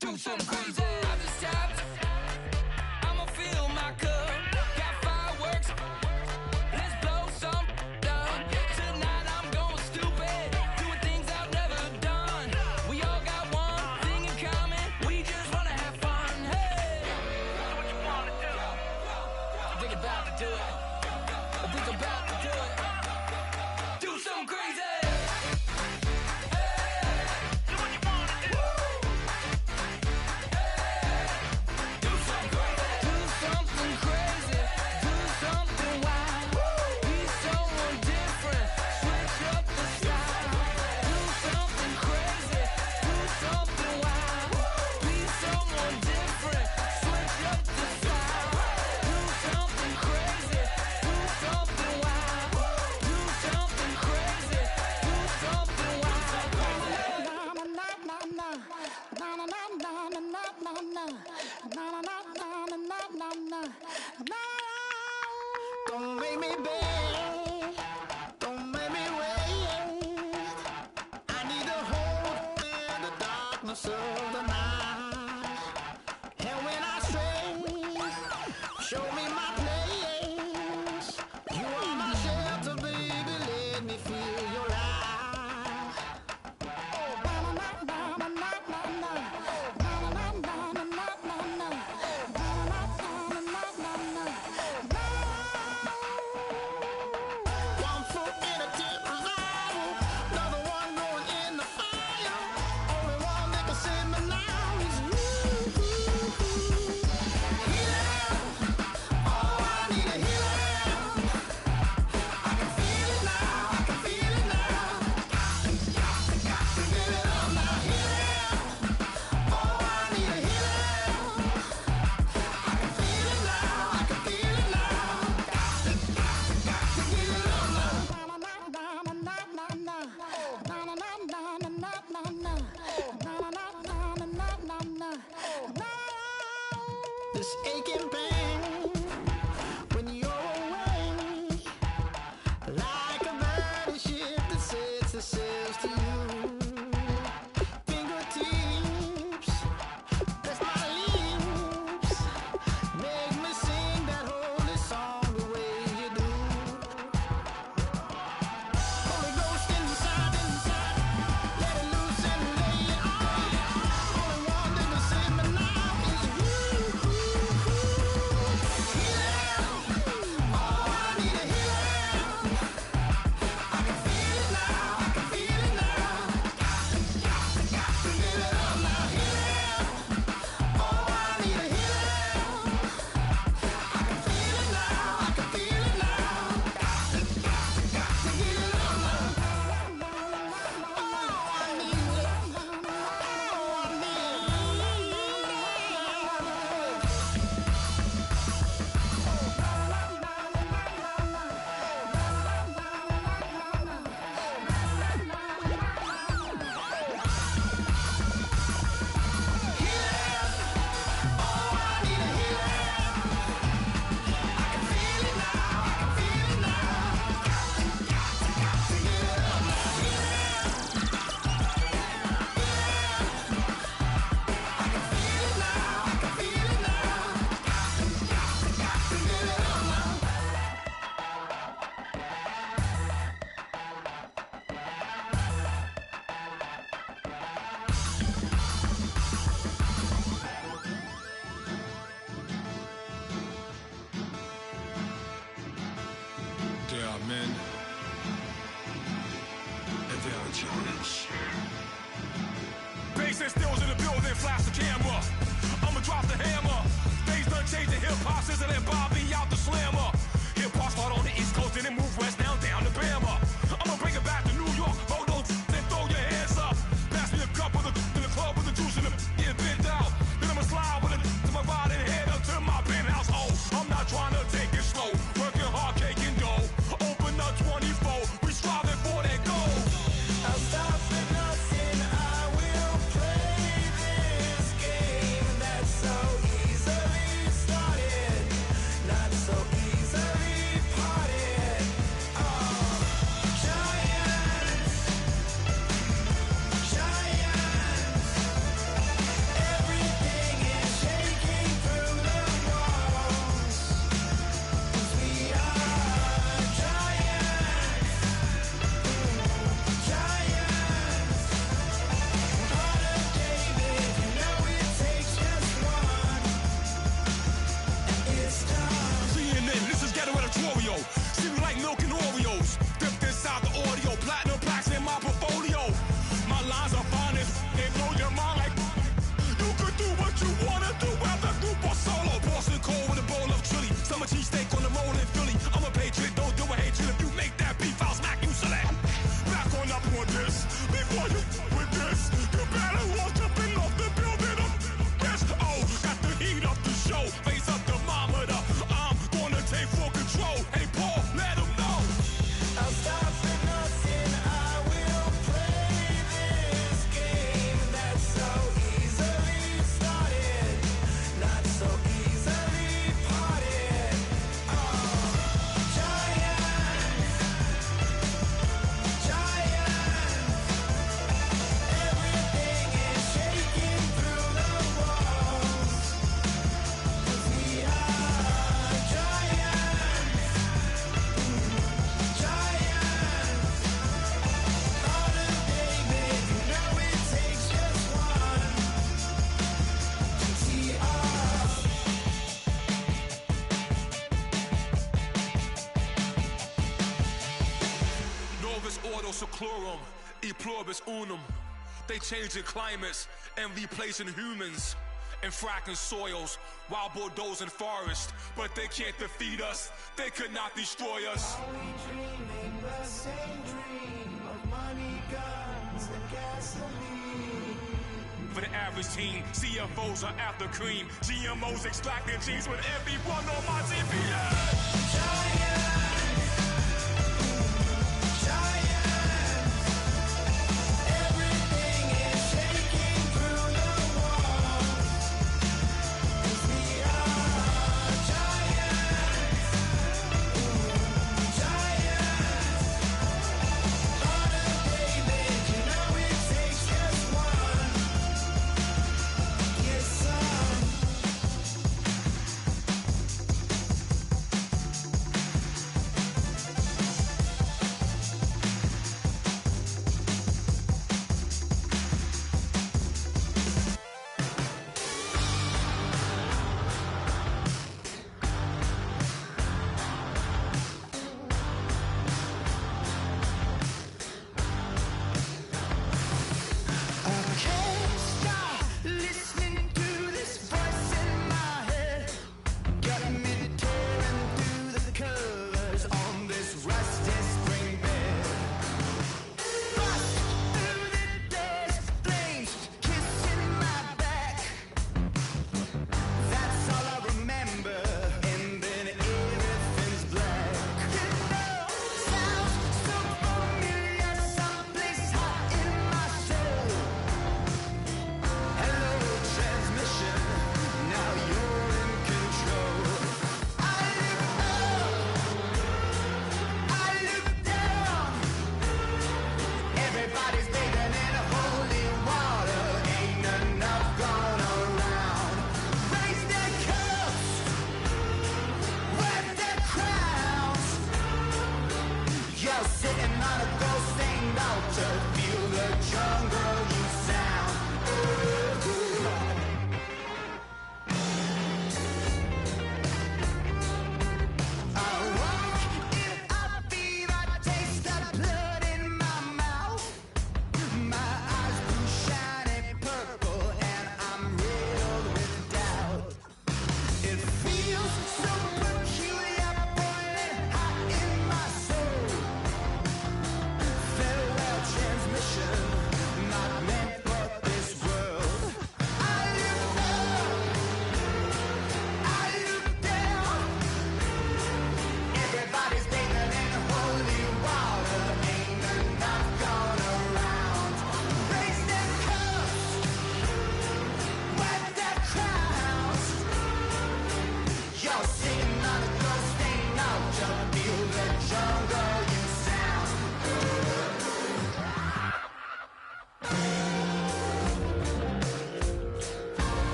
Do something crazy. I just tapped, I'ma fill my cup. Got fireworks, let's blow some up. Tonight I'm going stupid, doing things I've never done. We all got one thing in common, we just wanna have fun. Hey! So what you wanna do? I think about to do it. I think about to do it. Do something crazy. Don't make me beg, don't make me wait. I need a hold in the darkness of the night. And when I stray, show me my place. You are my shelter, baby, let me feel your light. One foot in a deep revival, another one going in the fire. Only one that can save me now. Mason Stills in the building, flash the camera. I'ma drop the hammer. Things done changed the hip-hop since and Bobby out the slammer. Hip-hop start on the East Coast and then move west down to Bama. I'ma bring it back to New York, hold those and throw your hands up. Pass me a cup of the club with the juice in the get bent out. Then I'ma slide with it to my body and head up to my penthouse. Oh, I'm not trying to take it slow, working hard, cake and dough. Open up 24, we striving for that goal. I'll stop for nothing, I will play this game that's so easily started, not so easily parted. Oh, giants, everything is shaking through the walls, 'cause we are giants. Heart of David, you know it takes just one, and it's done. CNN, this is ghetto editorial. See me like milk and Oreos. Dipped inside the audio, platinum plaques in my portfolio. My lines are finest, they blow your mind like you could do what you wanna do, whether group or solo. Boston cold with a bowl of chili, summer cheesesteak on the roll in Philly. I'm a patriot, don't do a hatred. If you make that beef, I'll smack you silly. Back on up on this, before you with this, you better walk up and off the building up. Yes, oh, got the heat up the show, face up the thermometer. I'm gonna take full control. Hey Paul, let him know. I'll stop for nothing, I will play this game that's so easily started, not so easily parted. Oh, giants, everything is shaking through the walls, 'cause we are giants. Heart of David, you know it takes just one to tee off. Novus ordo seclorum, e pluribus unum. They changing climates and replacing humans and fracking soils while bulldozing forests. But they can't defeat us, they could not destroy us. Are we dreaming the same dream of money, guns, and gasoline? For the average team, CFOs are after cream. GMOs extracting genes with everyone on my TPS. Everything is shaking through the walls, 'cause we are giants. Heart of David, you know it takes just one. Get some.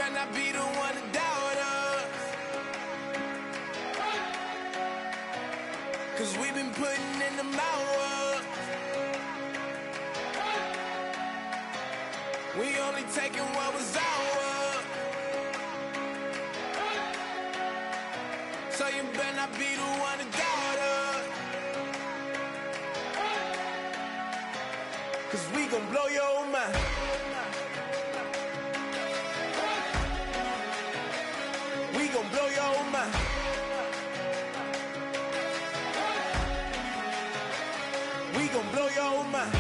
better not be the one to doubt us. 'Cause we've been putting in the hours. We only taking what was ours. So you better not be the one to doubt us. 'Cause we gon' blow your mind. We gon' blow your mind. We gon' blow your mind.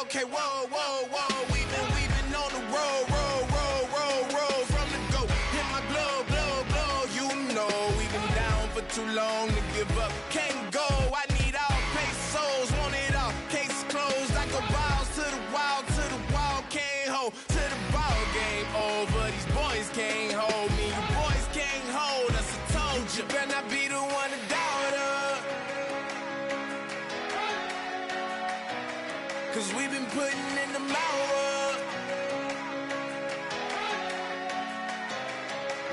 Okay, whoa. We've been on the road. From the go, hit my glow. You know we've been down for too long to give up. Can't go. I need all pesos, want it all. Case closed. I go balls to the wall, can't hold to the ball game over. These boys can't hold me. You boys can't hold us. I told you. Better not be the one to doubt us. 'Cause we've been putting in the hours.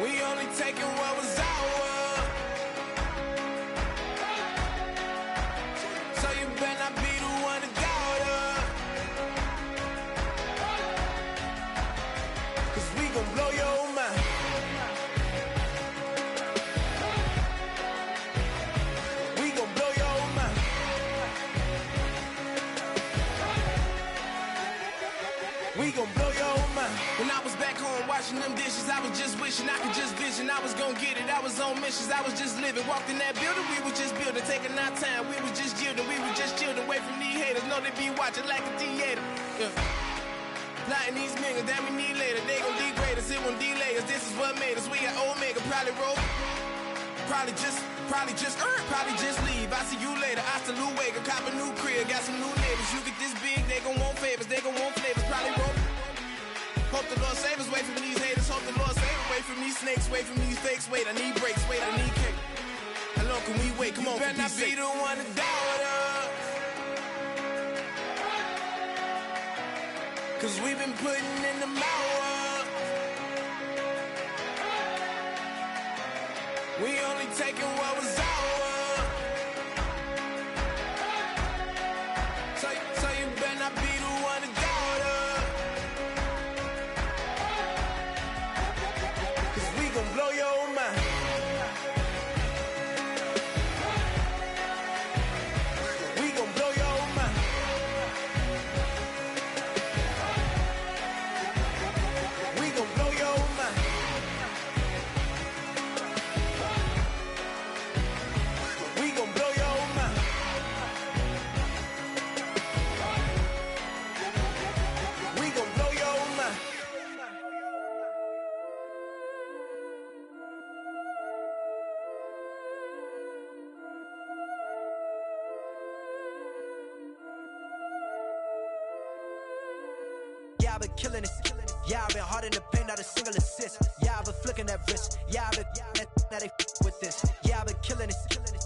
We only taking what was ours. So you better not be the one to doubt us. 'Cause we gon' blow your mind. We gon' blow your mind. We gon' blow your mind. When I was back home washing them dishes, I was just wishing I could just vision. I was gon' get it. I was on missions. I was just living. Walked in that building, we was just building, taking our time. We was just yielding. We was just chilling away from these haters. Know they be watching like a theater. Yeah. Plotting these niggas that we need later. They gon' degrade us. It won't delay us. This is what made us. We got Omega. Probably roll. Probably just leave. I see you later. I salute Wake. Cop a new crib. Got some new neighbors. You get this big, they gon' want favors. They gon' want flavors. Probably roll. Hope the Lord save us. Wait from these haters. Hope the Lord save us. Wait from these snakes. Wait from these fakes. Wait, I need breaks. Wait, I need cake. How long can we wait? Come on, better not be the one to doubt us. 'Cause we've been putting in the hours. We only taking what was ours. So you better not be the one to doubt us. 'Cause we gon' blow your mind. We gon' blow your mind. We gon' blow your mind. We gon' blow your mind. We gon' blow your mind. Yeah, I've been killing it. Yeah, I've been hard in the paint, not a single assist. Yeah, I've been flicking that wrist. Yeah, I've been now they with this. Yeah, I've been killing it.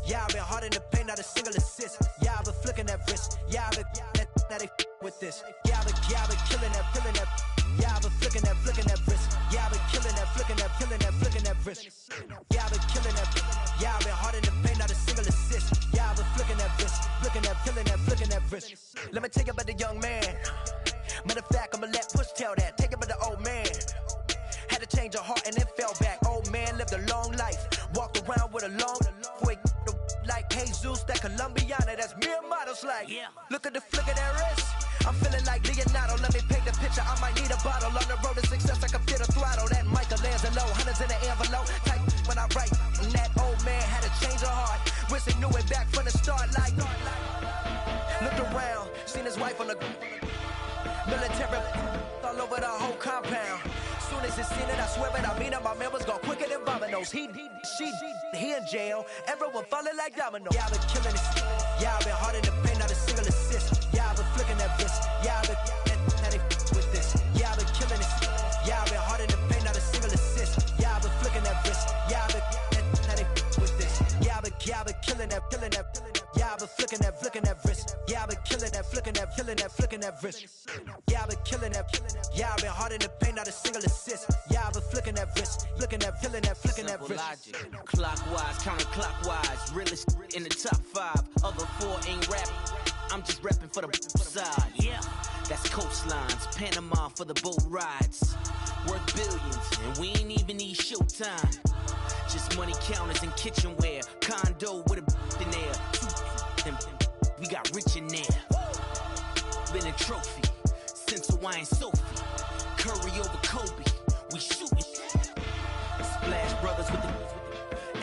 Yeah, I've been hard in the paint, not a single assist. Yeah, I've been flicking that wrist. Yeah, I've been now they with this. Yeah, I've been killing that. Yeah, I've been flicking that wrist. Yeah, I've been killing that, flicking that wrist. Yeah, I've been killing that. Yeah, I've been hard in the paint, not a single assist. Yeah, I've been flicking that wrist, flicking that wrist. Let me tell you about the young man. Matter of fact, I'ma let Push tell that. Take it by the old man. Had to change her heart and then fell back. Old man lived a long life. Walked around with a long way like Jesus, that Colombiana. That's mere models like. Yeah. Look at the flick of that wrist. I'm feeling like Leonardo. Let me paint the picture. I might need a bottle. On the road to success, I can feel the throttle. That Michelangelo, hundreds in the envelope. Type when I write. And that old man had to change her heart. Wish he knew it back from the start. Like, looked around, seen his wife on the military all over the whole compound. Soon as he seen it, I swear it, I mean it, my man was gone quicker than dominoes. He in jail, everyone falling like dominoes. Yeah, I've been killing it. Yeah, I've been hard in the paint, not a single assist. Yeah, I've been flicking that wrist. Yeah, I've been now they with this. Yeah, I've been killing it. Yeah, I've been hard in the paint, not a single assist. Yeah, I've been flicking that wrist. Yeah, I've been now they with this. Yeah, I've been killing that. Yeah, I've been flicking that wrist. Yeah, I've been killing that, flicking that wrist. Yeah, I've been killing that. Yeah, I've been hard in the paint, not a single assist. Yeah, I've been flicking that wrist, flicking that wrist. Logic. Clockwise, counterclockwise, realest in the top 5. Other 4 ain't rap. I'm just repping for the side. Yeah, that's coastlines, Panama for the boat rides. Worth billions, and we ain't even need showtime. Just money counters and kitchenware. Condo with a in there. We got rich in there. Been a trophy since Hawaiian Sophie. Curry over Kobe. We shooting. Splash Brothers with the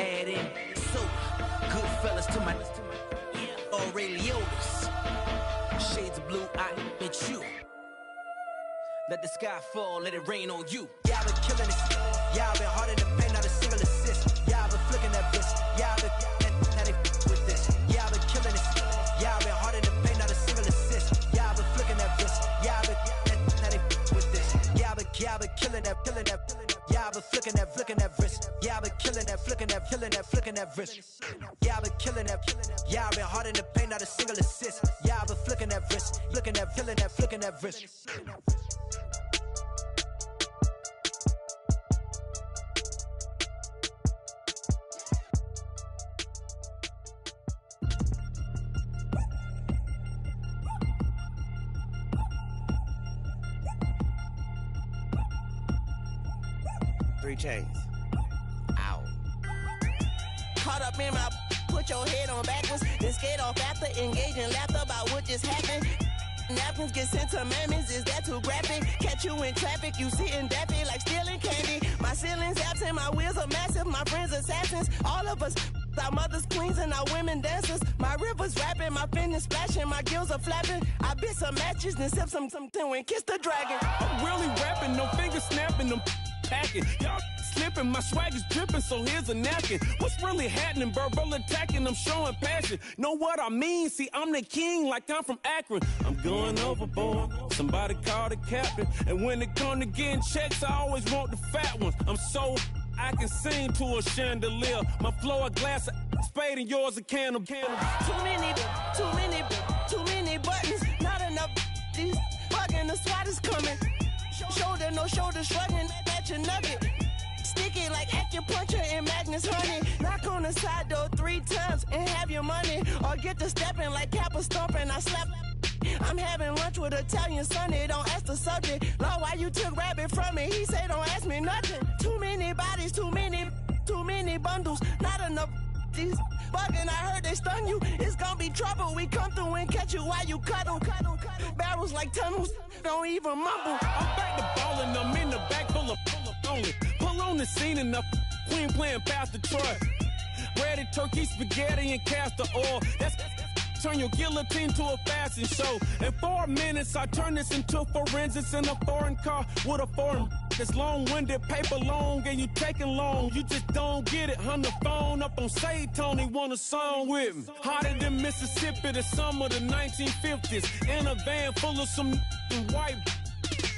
add in soda. Good fellas to my Aureliotas. Shades of blue, I admit you. Let the sky fall, let it rain on you. Yeah, I've been killing it. Yeah, I've been hard in the paint, not a single assist. Yeah, I've been flicking that wrist. Yeah, I've been now they with this. Yeah, I've been killing it. Yeah, I've been hard in the paint, not a single assist. Yeah, I've been flicking that wrist. Yeah, I've been now they with this. Yeah, I've been killing that. Yeah, I've been flicking that wrist. Yeah, I've been killing that, flicking that wrist. Yeah, I've been killing that. Yeah, I've been hard in the paint, not a single assist. Yeah, I've been flicking that wrist, flicking that wrist. Three chains. Ow. Caught up in my, put your head on backwards, then skate off after engaging laughter about what just happened. Napkins get sent to mammies, is that too graphic? Catch you in traffic, you sitting daffy like stealing candy. My ceiling's absent, my wheels are massive, my friends assassins. All of us, our mothers queens and our women dancers. My rivers rapping, my fingers splashing, my gills are flapping. I bit some matches, then sip some and kiss the dragon. I'm really rapping, no fingers snapping, them packing. Y'all slipping, my swag is dripping, so here's a napkin. What's really happening? Verbal attacking, I'm showing passion. Know what I mean? See, I'm the king like I'm from Akron. I'm going overboard, somebody call the captain. And when it come to getting checks, I always want the fat ones. I'm so I can sing to a chandelier. My flow a glass of spade and yours a can of candle. Too many buttons, not enough. These fucking the SWAT is coming. Shoulder, no shoulder shrugging at your nugget. Sticky like acupuncture and Magnus honey. Knock on the side door 3 times and have your money. Or get to stepping like Kappa stomping. I slap. I'm having lunch with Italian Sonny. Don't ask the subject. Lord, why you took rabbit from me? He say don't ask me nothing. Too many bodies, too many bundles. Not enough. These bugging, I heard they stun you. It's gonna be trouble. We come through and catch you while you cuddle. Barrels like tunnels, don't even mumble. I'm back to ballin', I'm in the back full of only. Pull on the scene and the queen playing Pastor Troy. Ready turkey, spaghetti, and castor oil. That's turn your guillotine to a fashion show. In 4 minutes, I turn this into forensics in a foreign car with a foreign. It's long-winded, paper long, and you taking long. You just don't get it. On the phone up on Say Tony, want a song with me. Hotter than Mississippi, the summer of the 1950s. In a van full of some white.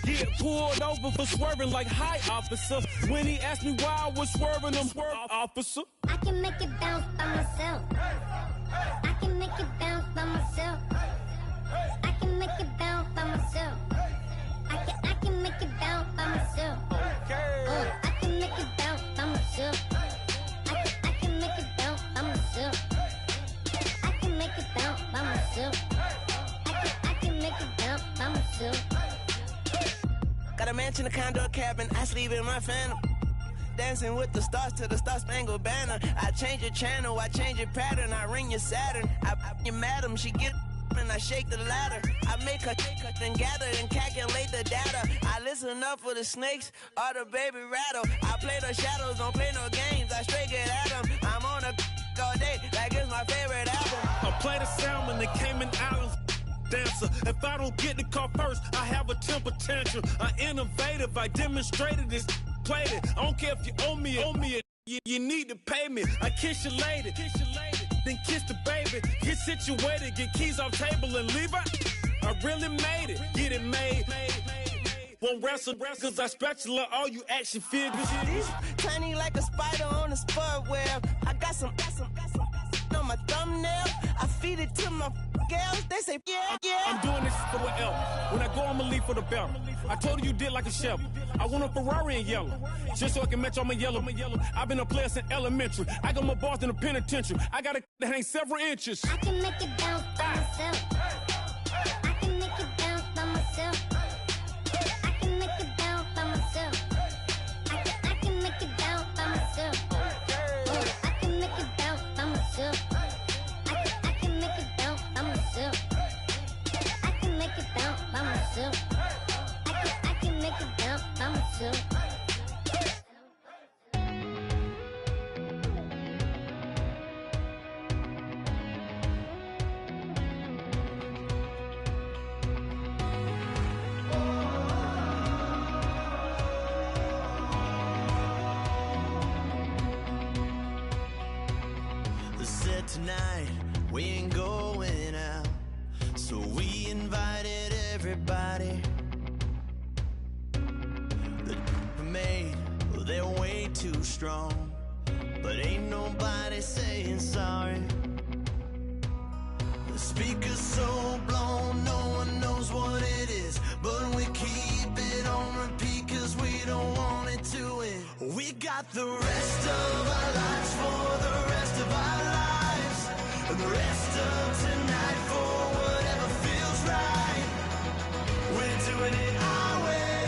Get pulled over for swerving like hi, officer. When he asked me why I was swerving, I'm swerve, officer. I can make it bounce by myself. I can make it bounce by myself. I can make it bounce by myself. I can make it bounce by myself. I can make it bounce by myself. I can make it bounce by myself. I can make it bounce by myself. I can make it bounce by myself. Got a mansion, a condo, a cabin. I sleep in my phantom. Dancing with the stars to the Star-Spangled Banner. I change your channel, I change your pattern. I ring your Saturn. I your madam, she get and I shake the ladder. I make her and gather and calculate the data. I listen up for the snakes or the baby rattle. I play the shadows, don't play no games. I straight get at them. I'm on a all day, like it's my favorite album. I play the Salmon, the Cayman Islands. Dancer. If I don't get the car first, I have a temper tantrum. I innovative, I demonstrated this, played it. I don't care if you owe me it. You need to pay me. I kiss your lady, then kiss the baby. Get situated, get keys off table and leave out. I really made it, get it made. Won't wrestle, cause I spatula all you action figures. Tiny like a spider on a spud web. I got some on my thumbnail. I feed it to my girls. They say, yeah, yeah. I'm doing this for what else. When I go, I'ma leave for the belt. I told you did like a chef. I want a Ferrari in yellow, just so I can match all my yellow. I've been a player since elementary. I got more bars than a penitentiary. I got a that hang several inches. I can make it bounce by myself. I can make it bounce by myself. I can make it bounce by myself. I can make it bounce by myself. I can make it bounce by myself. I can make it bounce by myself. I can make it bounce by myself. I can make it bounce by myself. Said tonight we ain't going out, so we invited everybody. The made, well, they're way too strong, but ain't nobody saying sorry. The speaker's so blown, no one knows what it is, but we keep it on repeat cause we don't want it to end. We got the rest of our lives for the rest of our lives, and the rest of tonight for whatever feels right. We're doing it our way,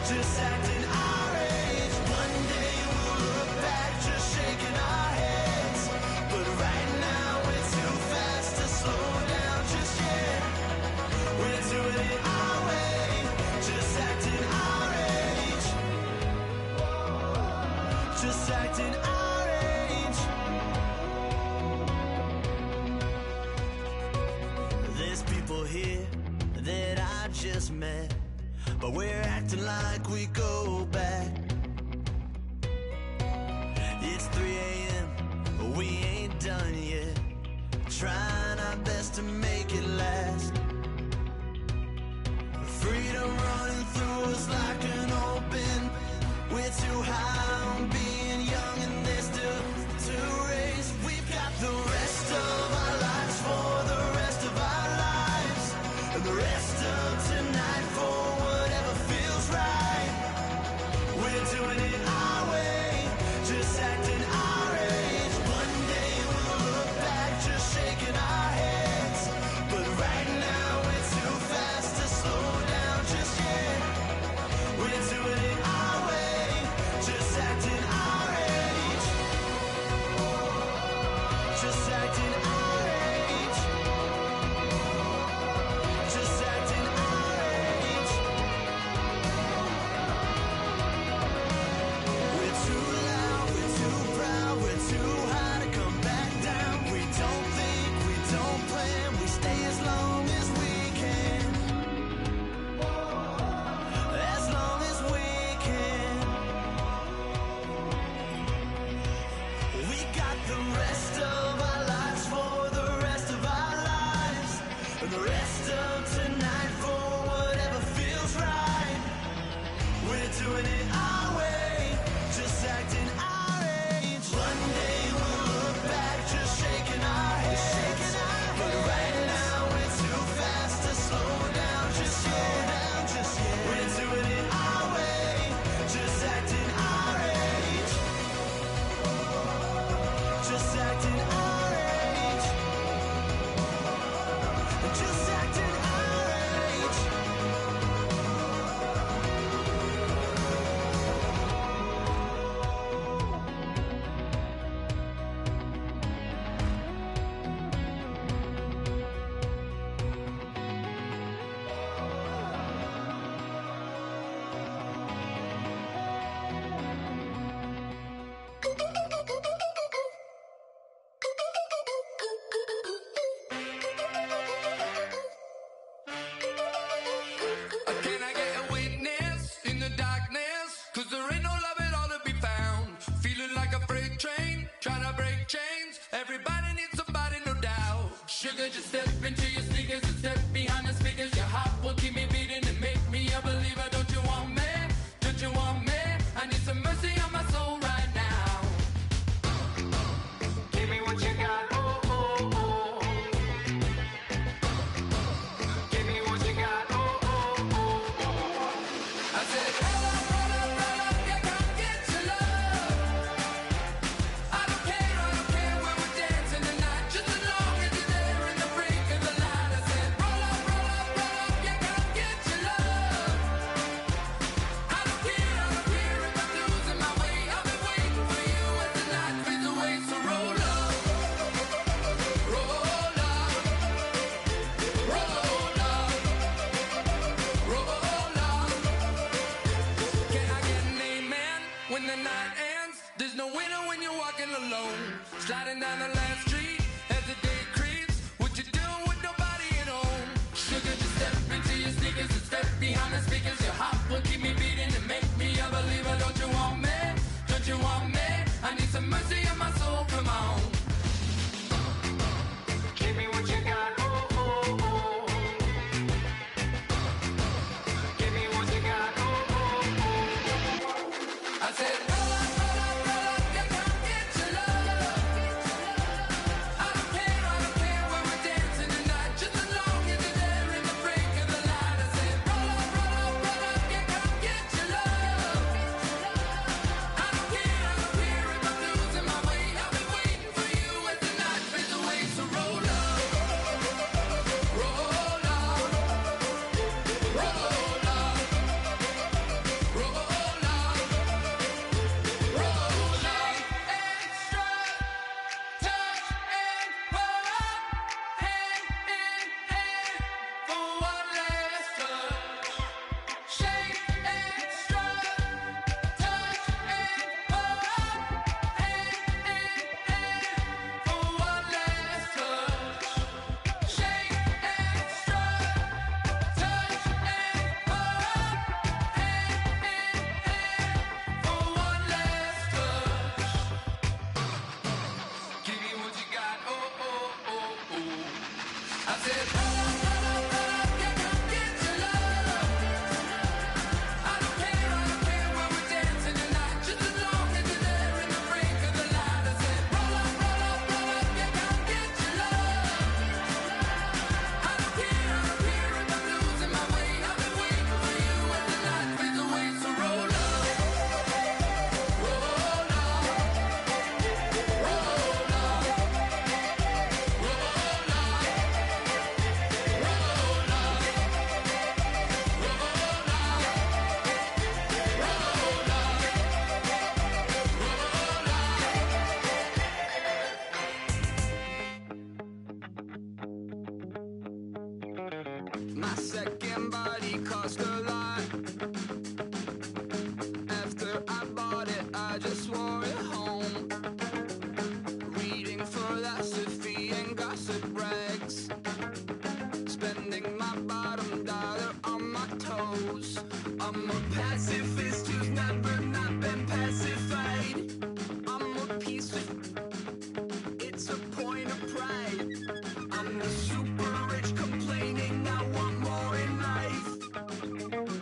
just acting our age. One day we'll look back just shaking our heads, but right now we're too fast to slow down just yet. We're doing it our way, just acting our age. Just acting our age. There's people here that I just met, but we're acting like we go back. It's 3 a.m., but we ain't done yet, trying our best to make it last. Freedom running through us like an open. We're too high on being young and there's still to race. We've got the rest of our lives for the rest of our lives, and the rest of tonight for whatever feels right. We're doing it our way, just acting our age. One day we'll look back just shaking our heads, but right now we're too fast to slow down just yet. We're doing it our way, just acting our age. Just acting our age. Just acting our age. We're too loud, we're too proud, we're too high to come back down. We don't think, we don't plan, we stay as long as we can. As long as we can. We got the rest of our lives for the rest of our lives, and the rest of tonight for whatever feels right. We're doing it our way, just acting our age. One day we'll look back just shaking our heads, but right now we're too fast to slow down just yet. We're doing it our way, just acting our age. Just acting our age. Just acting our age. Can I get a witness in the darkness? Cause there ain't no love at all to be found. Feeling like a freight train, trying to break chains. Everybody needs somebody, no doubt. Sugar, just step into your sneakers and step behind the speakers. Your heart will keep me beating and make me a believer. Don't you want me? Don't you want me? I need some mercy on my soul right now. Give me what you got, oh, oh, oh. My second body cost a lot. After I bought it, I just wore it home. Reading philosophy and gossip rags. Spending my bottom dollar on my toes. I'm a pacifist who's never not been pacified. I'm a piece of... It's a point of pride. I'm the super rich complaining I want more in life.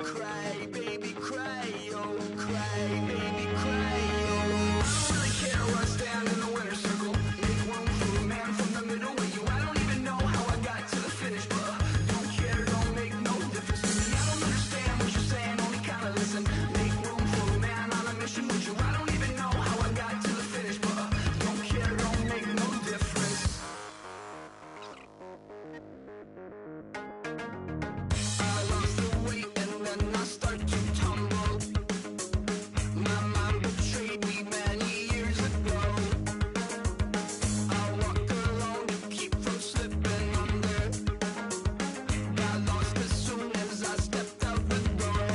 Cry, baby, cry, oh, cry, baby, cry, oh. I don't really care where I stand in the winner's circle. Make room for a man from the middle with you. I don't even know how I got to the finish, but don't care, don't make no difference to me. I don't understand what you're saying, only kinda listen. Make room for a man on a mission with you. I don't even know how I got to the finish, but don't care, don't make no difference. I lost the weight and then I start to tumble. My mind betrayed me many years ago. I walk alone to keep from slipping under. Got lost as soon as I stepped out the door.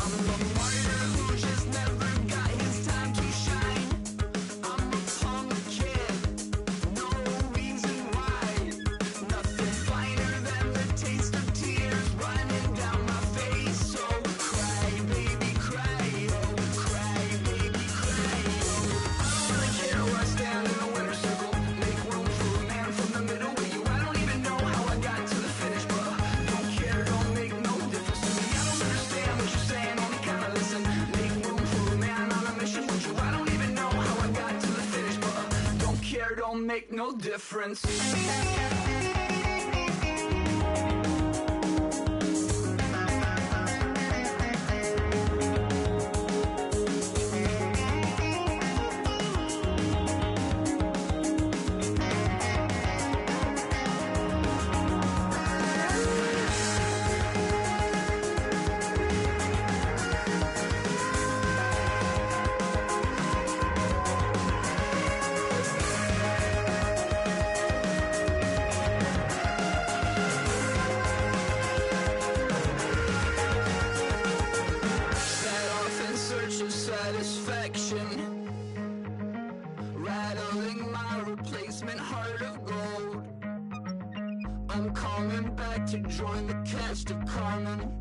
I'm a martyr who just never got his time to shine. I'm a punk kid, no reason why. Nothing finer than the taste of tears running down my face. So cry, baby, cry, oh, cry, baby, cry, oh. I don't really care where I stand in the winner's circle. Make room for a man from the middle with you. I don't even know how I got to the finish, but don't care, don't make no difference to me. I don't understand what you're saying, only kinda listen. Make room for a man on a mission with you. I don't even know how I got to the finish, but don't care, don't make no difference. Set off in search of satisfaction, rattling my replacement heart of gold. I'm coming back to join the cast of Carmen.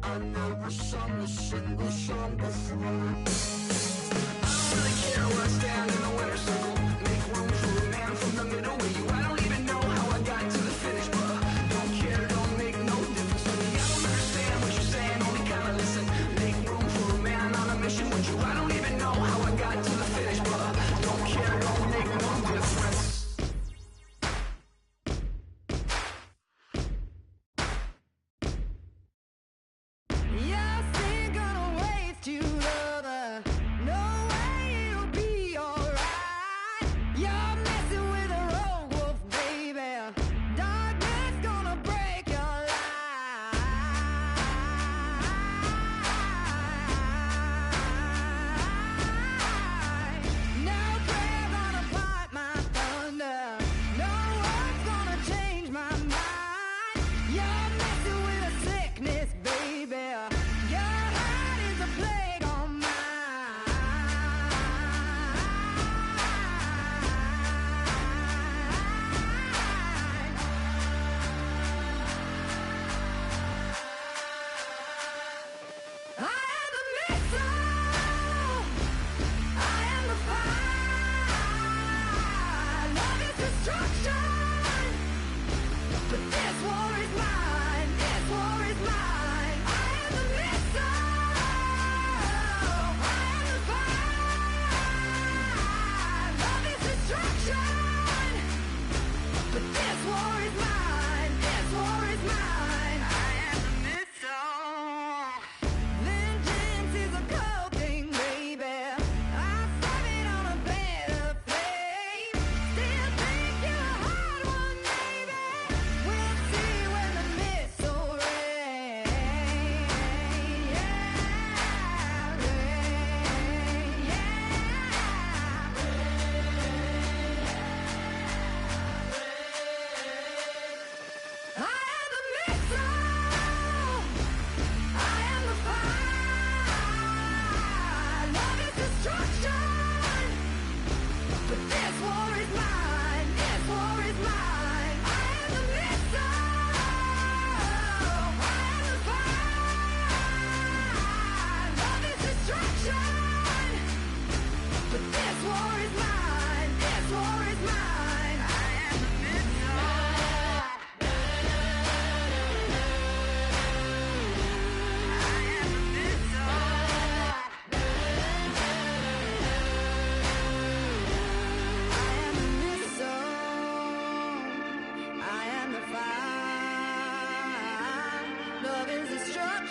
I never sung a single song before. I don't really care where I stand in the winner's circle. Make room for a man from the middle with you. I don't even know how I got to the finish, but don't care, don't make no difference to me. I don't understand what you're saying, only kinda listen. Make room for a man on a mission with you. I don't even know how I got to the finish, but don't care, don't make no difference. Yes, ain't gonna waste you, lover. No way it'll be all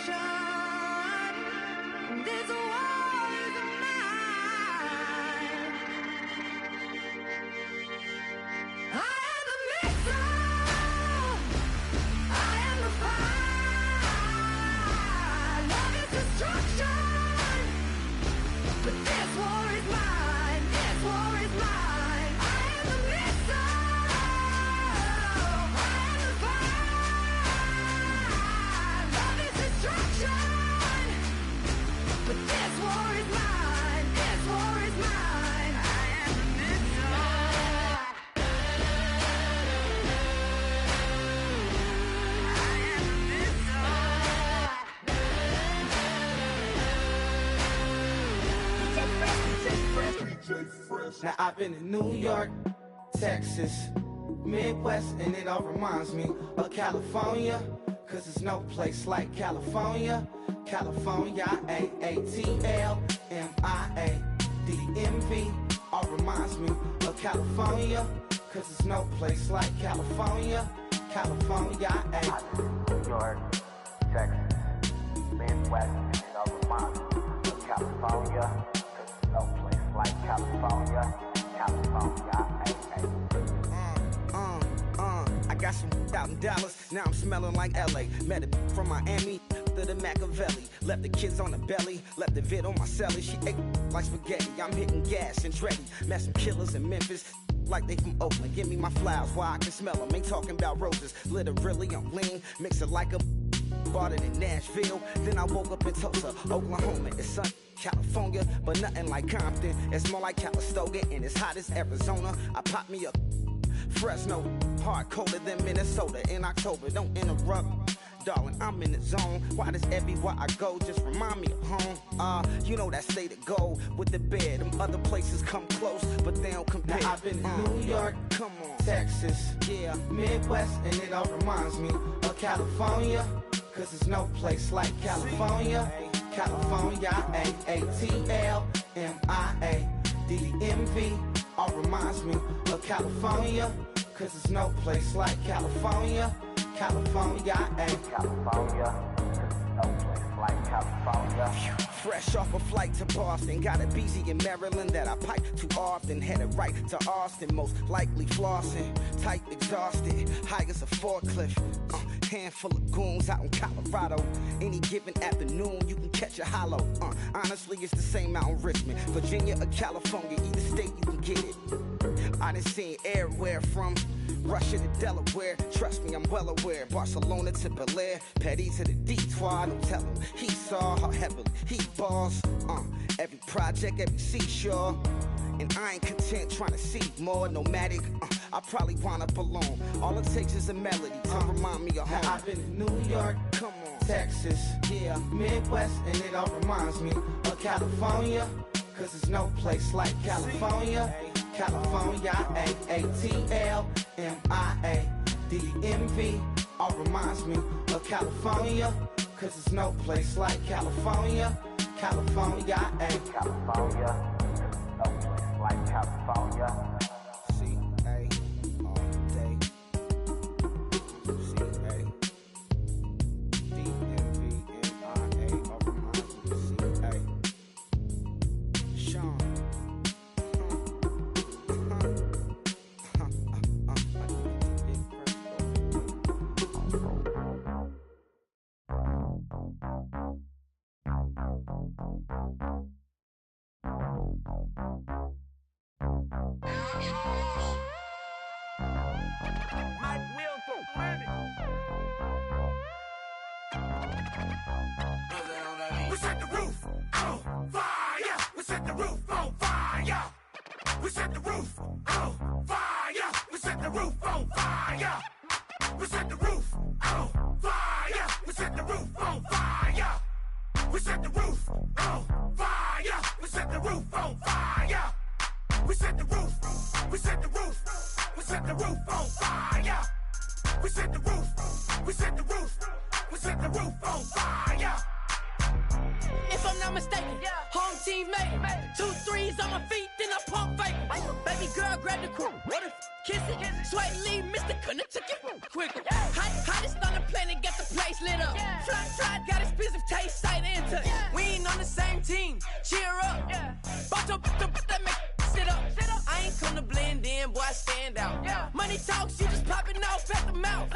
destruction. This war is mine. I am the missile. I am the fire. Love is destruction. But this war is mine. This war is mine. I am the missile. I am the fire. Love is destruction. But this war is mine. This war is mine. I am the missile. Now I've been in New York, Texas, Midwest, and it all reminds me of California, cause there's no place like California. California, A-A-T-L-M-I-A-D-M-V, all reminds me of California, cause there's no place like California. California, New York, Texas, Midwest, and it all reminds me of California, cause there's no place like California. California, I got some out in Dallas, now I'm smelling like LA. Met a from Miami to the Machiavelli. Left the kids on the belly, left the vid on my celly. She ate like spaghetti, I'm hitting gas and Dreddy. Met some killers in Memphis, like they from Oakland. Give me my flowers while I can smell them. Ain't talking about roses, literally I'm lean. Mix it like a bought it in Nashville. Then I woke up in Tulsa, Oklahoma. It's sun, California, but nothing like Compton. It's more like Calistoga and it's hot as Arizona. I pop me up Fresno, hard colder than Minnesota in October. Don't interrupt, darling, I'm in the zone. Why does everywhere I go just remind me of home? You know that state of gold with the bed. Them other places come close, but they don't compare. Now I've been in New York, come on, Texas, yeah, Midwest, and it all reminds me of California, cause there's no place like California. California, A-A-T-L-M-I-A-D-M-V, all reminds me of California, cause there's no place like California. California, California, no place like California. Fresh off a flight to Boston, got a BZ in Maryland that I pipe too often. Headed right to Austin, most likely flossing. Tight, exhausted, high as a forklift. Handful of goons out in Colorado. Any given afternoon, you can catch a hollow. Honestly, it's the same out in Richmond, Virginia or California. Either state, you can get it. I done seen everywhere from Russia to Delaware. Trust me, I'm well aware. Barcelona to Bel Air, Petty to the Detroit. Don't tell him he saw how heavily he balls. Every project, every seashore. And I ain't content trying to see more nomadic. I probably wind up alone. All it takes is a melody to remind me of home. Now I've been in New York, come on, Texas, yeah, Midwest, and it all reminds me of California, cause there's no place like California. California, A-A-T-L-M-I-A-D-M-V, all reminds me of California, cause there's no place like California. California, California, no place like California. C-A, all day. C-A, D-M-V-M-I-A, all reminds me of C-A. Sean. We set the roof on fire. We set the roof on fire. We set the roof on fire. We set the roof on fire. We set the roof on fire. We set the roof on fire. We set the roof on fire. We set the roof on fire. We set the roof. We set the roof. We set the roof on fire. We set the roof. We set the roof. We set the roof on fire. If I'm not mistaken, home team made it. 2 threes on my feet, then I pump fake. Baby girl, grab the crew. What if kiss it? Sweat leave, Mr. Couldn't took it quicker. Hottest on the planet, got the place lit up. Fly, got expensive taste, sight and touch. We ain't on the same team, cheer up. Bout your that make sit up. I ain't come to blend in, boy, I stand out. Money talks, you just popping off at the mouth.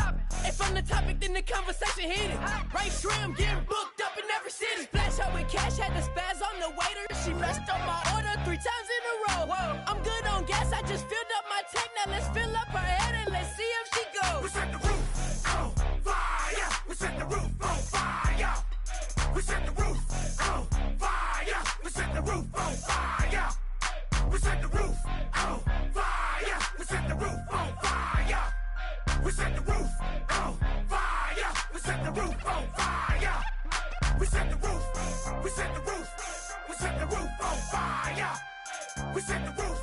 And from the topic, then the conversation hit it. Right shrimp, getting booked up in every city. Splash out with cash, had the spaz on the waiter. She messed up my order 3 times in a row. I'm good on gas, I just filled up my tank. Now let's fill up her head and let's see if she goes. We set the roof on fire. We set the roof on fire. We set the roof on fire. We set the roof on fire. We set the roof on fire. We set the roof on fire. We set the roof on fire. We set the roof on fire. We set the roof. We set the roof. We set the roof on fire. We set the roof.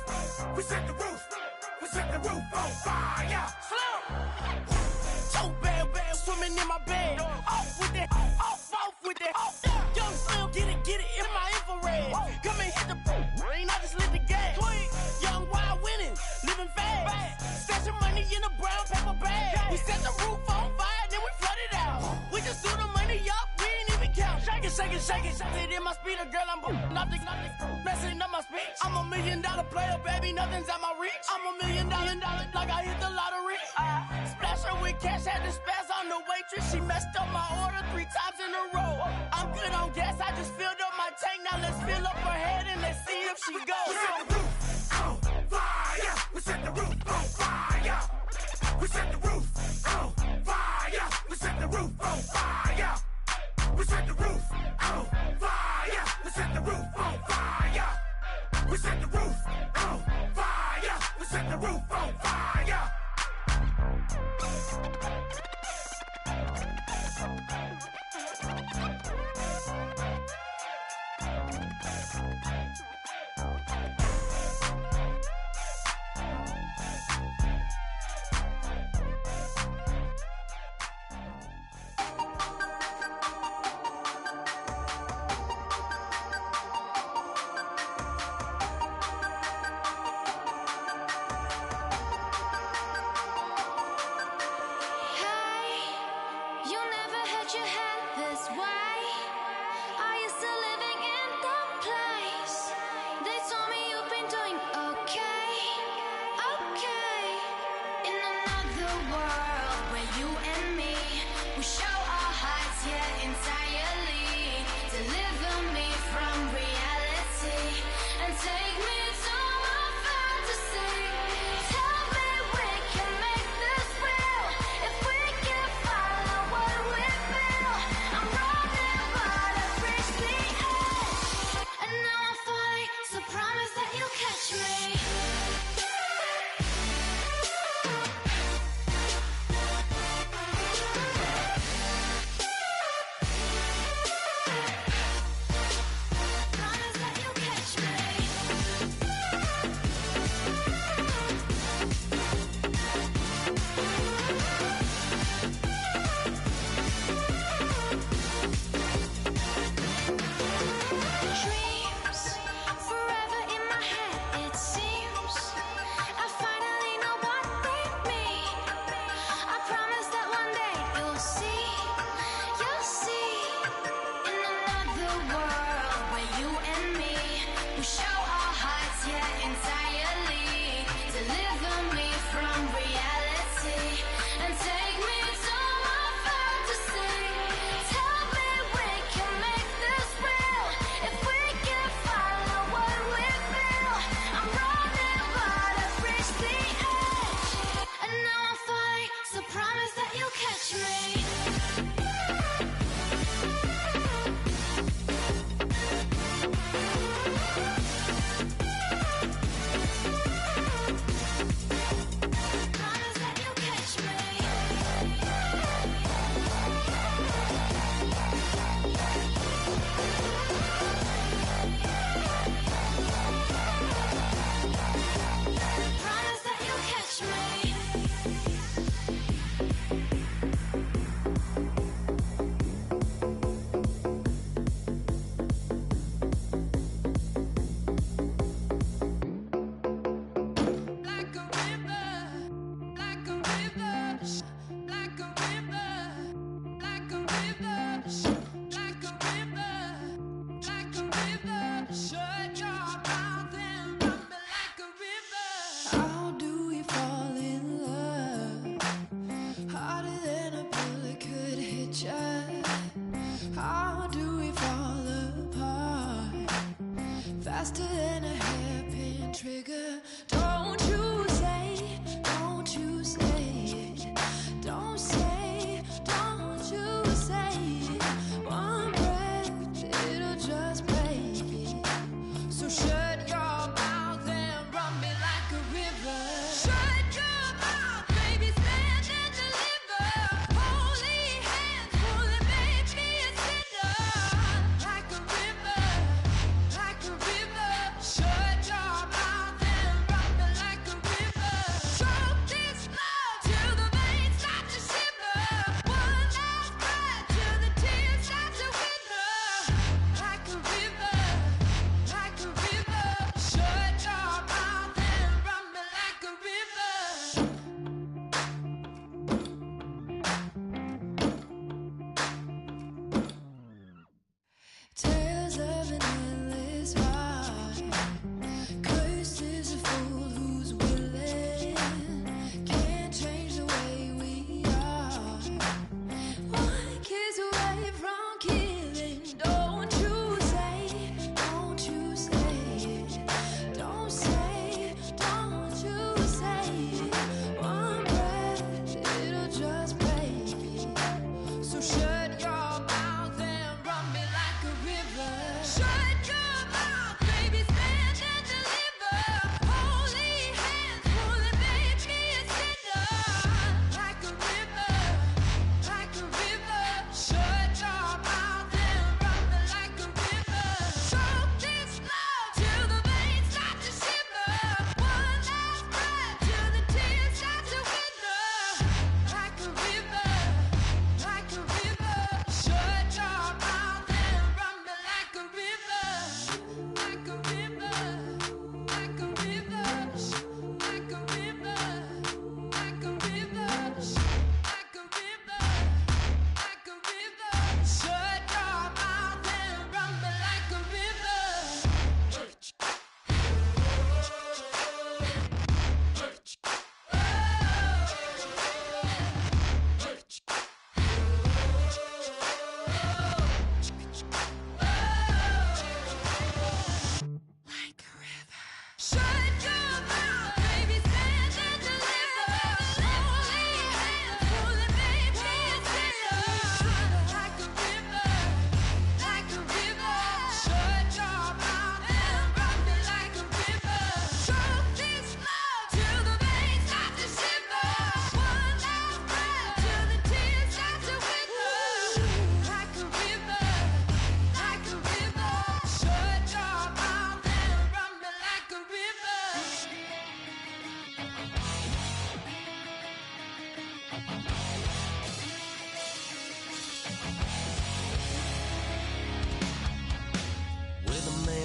We set the roof. We set the roof on fire. So bad, swimming in my bed. Off with that, off with that. Young Slim, get it in my infrared. Come and hit the rain, I just lit the gas. Young wild winning, living fast. Stashing money in a brown paper bag. We set the roof on fire, then we flood it out. We just threw the money up, we ain't even count. Shake it, shake it, shake it. Shake it in my speeder, girl, I'm nothing, messing up my speech. I'm $1 million player, baby, nothing's at my reach. I'm $1 million, like I hit the lottery. Splash her with cash, had the spaz on the waitress. She messed up my order 3 times in a row. I'm good on gas, I just filled up my tank. Now let's fill up her head and let's see if she goes. We set the roof on fire. We set the roof on fire. We set the roof on fire. We set the roof on fire. We set the roof on fire. We set the roof on fire. We set the roof on fire. We set the roof on fire.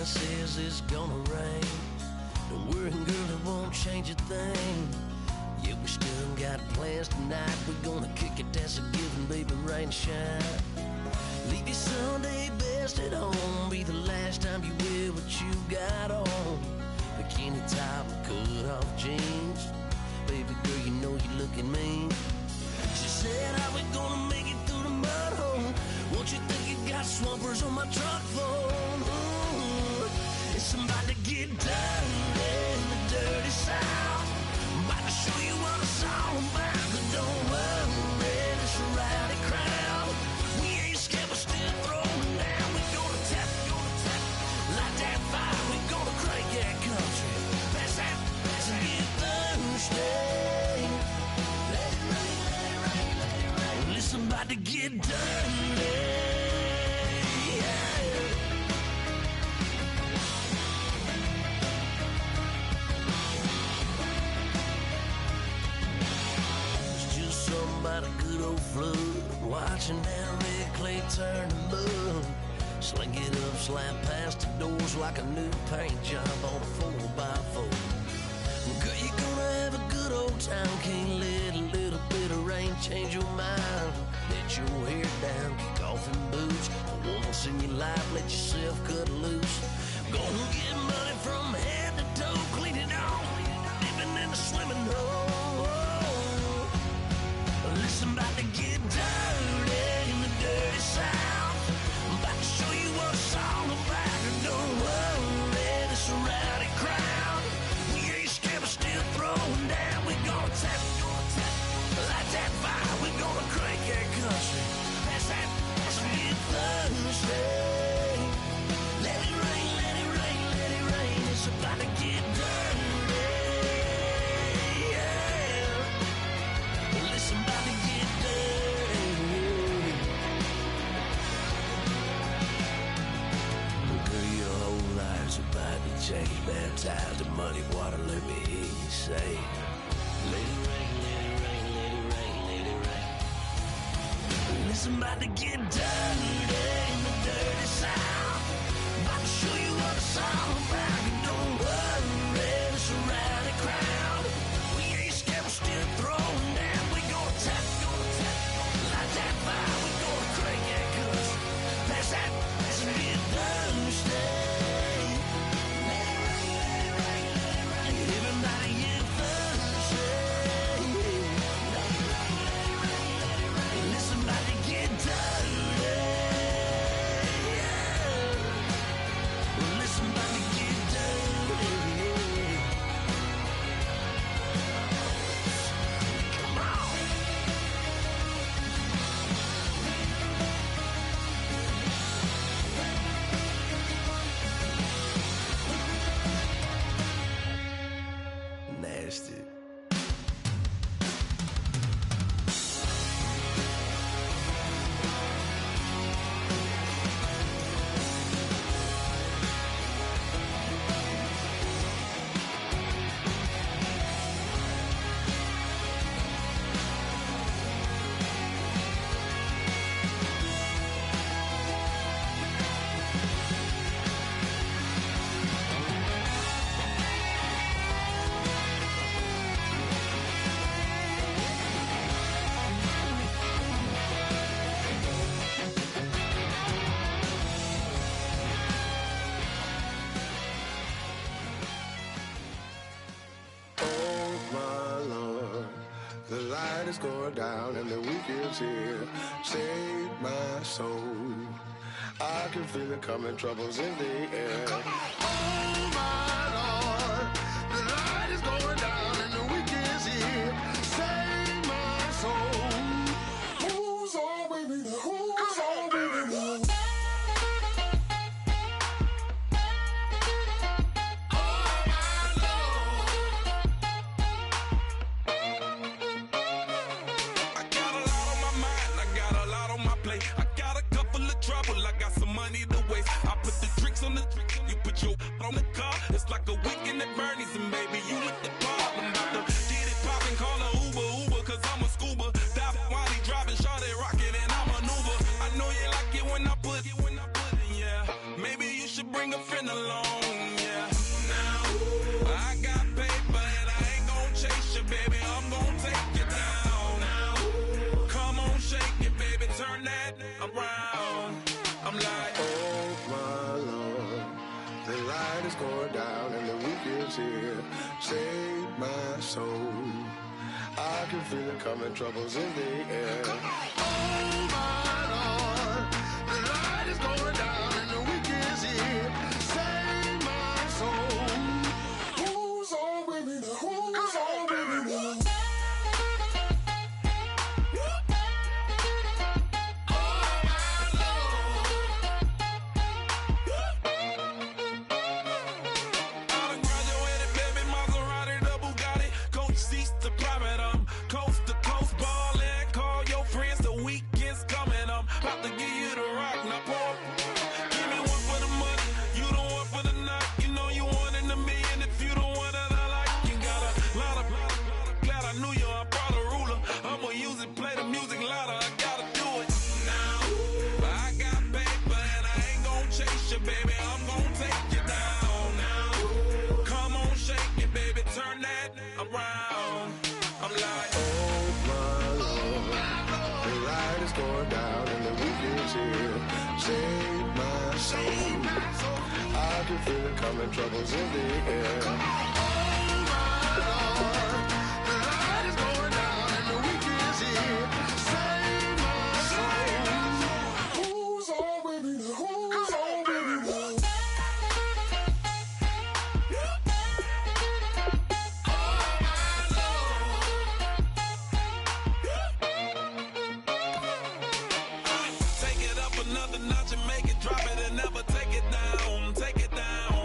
Says it's gonna rain. Don't worry, girl, it won't change a thing. Yeah, we still got plans tonight. We're gonna kick it, that's a given, baby, rain and shine. Leave your Sunday best at home. Be the last time you wear what you got on. Bikini top and cut off jeans. Baby girl, you know you looking mean. She said, how we gonna make it through the mud hole? Won't you think you got swampers on my truck phone? It's about to get dirty in the dirty South. I'm about to show you what it's all about. But don't worry, it's a rowdy crowd. We ain't scared, we're still throwing down. We gonna tap, light that fire. We gonna crank that country. Pass and get thirsty. Let it rain, let it rain, let it rain. Well, it's about to get dirty. About a good old flood, watching that red clay turn to mud. Sling it up, slap past the doors like a new paint job on a 4x4. Girl, you're gonna have a good old time. Can't let a little bit of rain change your mind. Let your hair down, kick off in boots. Once in your life, let yourself cut loose. Gonna get money from head to toe, clean it off, living in a swimming hole. Listen, about to get dirty in the dirty South. I'm about to show you what it's all about. And don't worry, it's a rowdy crowd. We ain't scared, we're still throwing down. We gonna tap, light that fire. We gonna crank that country. Pass and get thirsty. Let it rain, let it rain, let it rain. It's about to get dirty. Listen, about to get dirty. Girl, your whole life's about to change. Baptized in muddy water, let me hear you say, let it rain, let it rain, let it rain, let it rain. Listen, about to get dirty in the dirty South. About to show you what it's all about. And don't worry, it's a rowdy crowd. We ain't scared, we're still throwing down. Tap, light that fire. We gonna crank that country. Pass and get thirsty. Let it rain, let it rain, let it rain. Everybody get thirsty. Let it rain, let it rain, let it rain. Listen, about to get dirty. Yeah. Listen, about to get going down and the weekend's here. Save my soul. I can feel it coming, troubles in the air. Oh my Lord, the light is going down and the weekend's here. Save my soul. Who's all with me? Who's all with me? On the car, it's like a weekend at Bernie's, and baby, you look the part. I'm about to get it poppin', call a Uber, cause I'm a scuba. Dive while he driving, shawty rockin', and I'm an Uber. I know you like it when I put it, yeah. Maybe you should bring a friend along, yeah. Now, I got paper, and I ain't gon' chase you, baby, I'm gon' take you down. Now, come on, shake it, baby, turn that around. I'm like, oh my Lord, the light is going down and the weekend's here. Save my soul. I can feel it coming, troubles in the air. Oh my Lord, the light is going down and the weekend's here. Save my soul. Who's all with me? Who's all with me? Save my soul. I can feel it coming, troubles in the air. Oh my Lord, the light is going down and the weekend's here. Save my soul. Who's all with me? Who's all with me? another notch and make it drop it and never take it down. Take it down.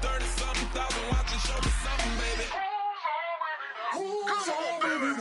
30-something thousand watching, show me something, baby. Who's all baby?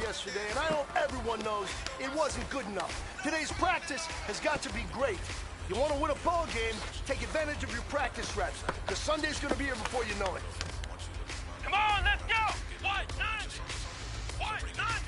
Yesterday, and I hope everyone knows it wasn't good enough. Today's practice has got to be great. You want to win a ball game, take advantage of your practice reps, because Sunday's going to be here before you know it. Come on, let's go! What? None! What? None!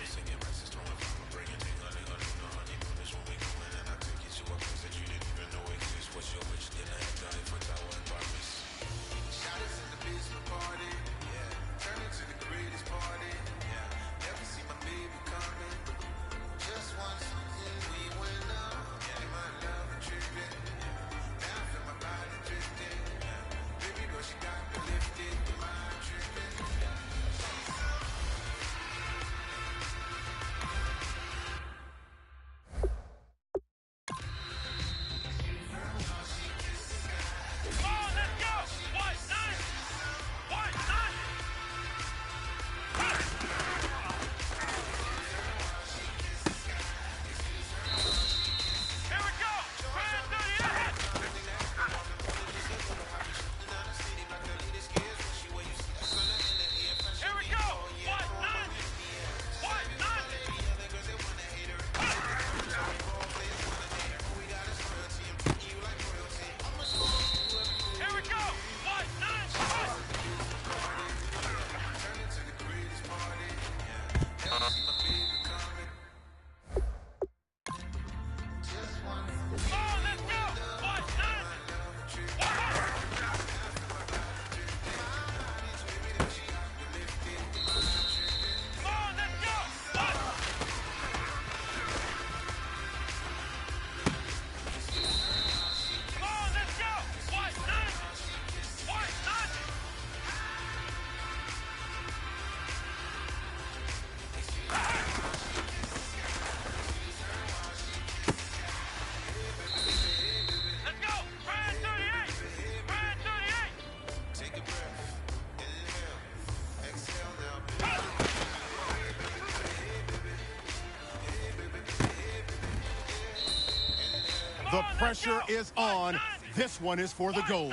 The pressure is on. This one is for the gold.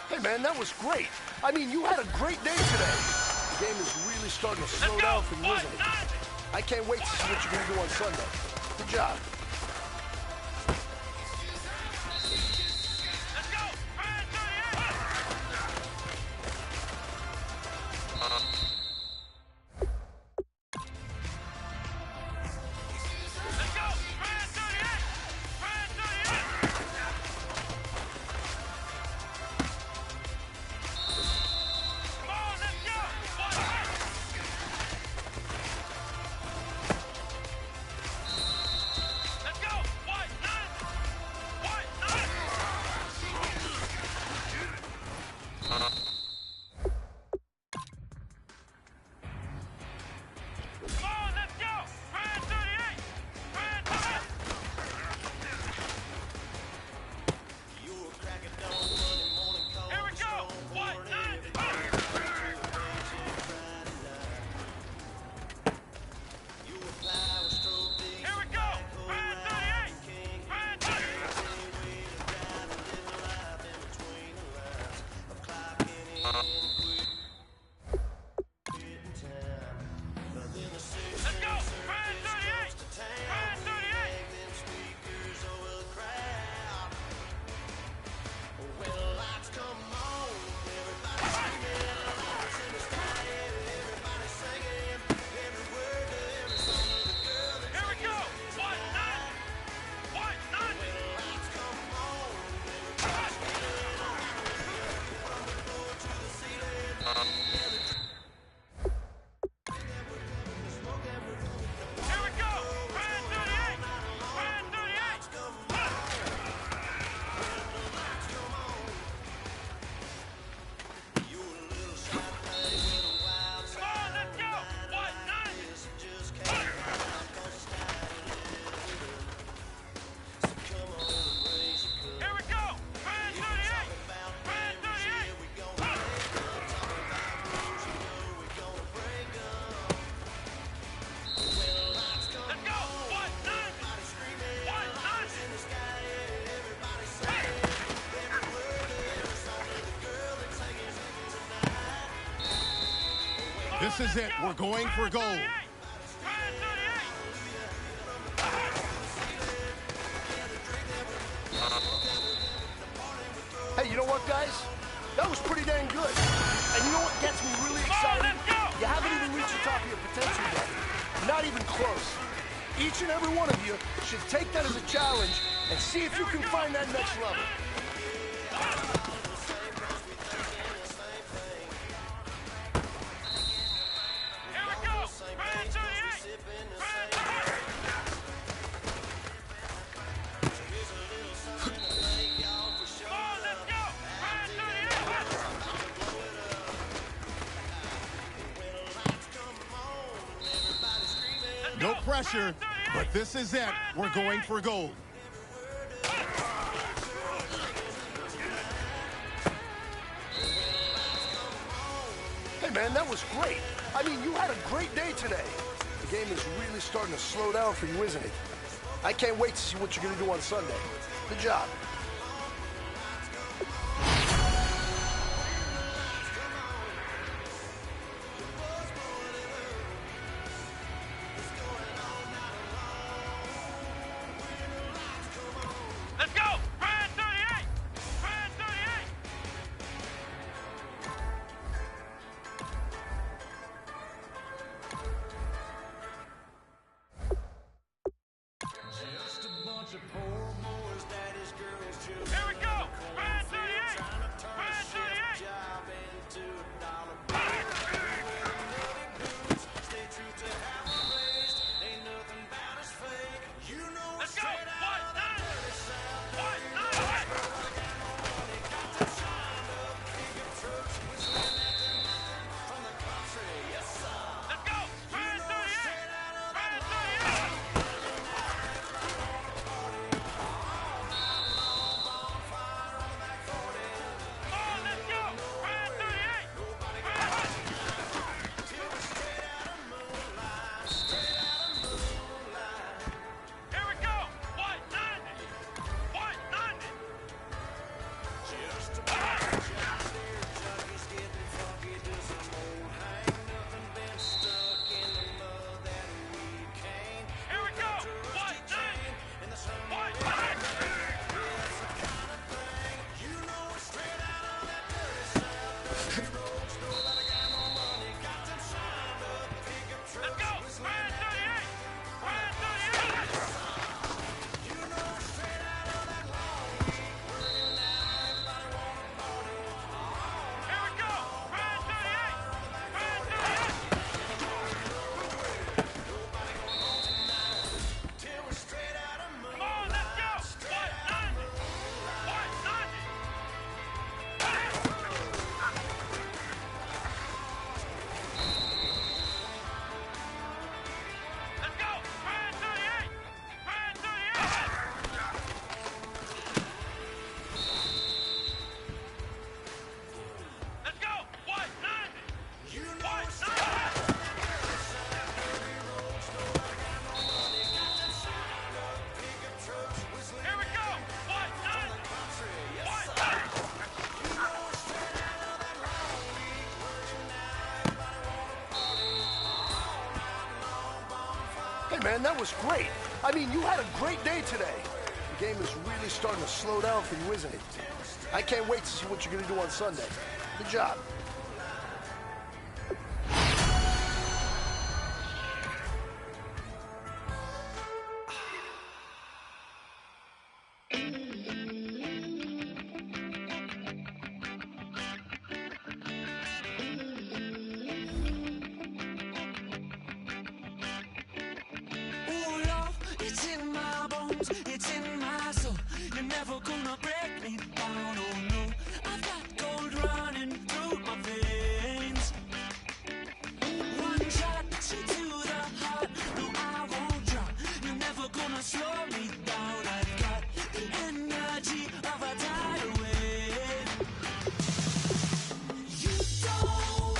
Hey, man, that was great. I mean, you had a great day today. The game is really starting to slow down for you, isn't it? I can't wait to see what you're going to do on Sunday. Good job. This is it. We're going for gold. Hey, you know what, guys? That was pretty dang good. And you know what gets me really excited? You haven't even reached the top of your potential yet. Not even close. Each and every one of you should take that as a challenge and see if you can find that next level. No pressure, but this is it. We're going for gold. Hey, man, that was great. I mean, you had a great day today. The game is really starting to slow down for you, isn't it? I can't wait to see what you're going to do on Sunday. Good job. Let's go! Brand 38! Brand 38! Just a bunch of poor boys, daddy's girl. man. That was great. I mean, you had a great day today. The game is really starting to slow down for you, isn't it? I can't wait to see what you're going to do on Sunday. Good job. It's in my bones, it's in my soul. You're never gonna break me down, oh no. I've got gold running through my veins. One shot straight to the heart. No, I won't drop. You're never gonna slow me down. I've got the energy of a tidal wave. You don't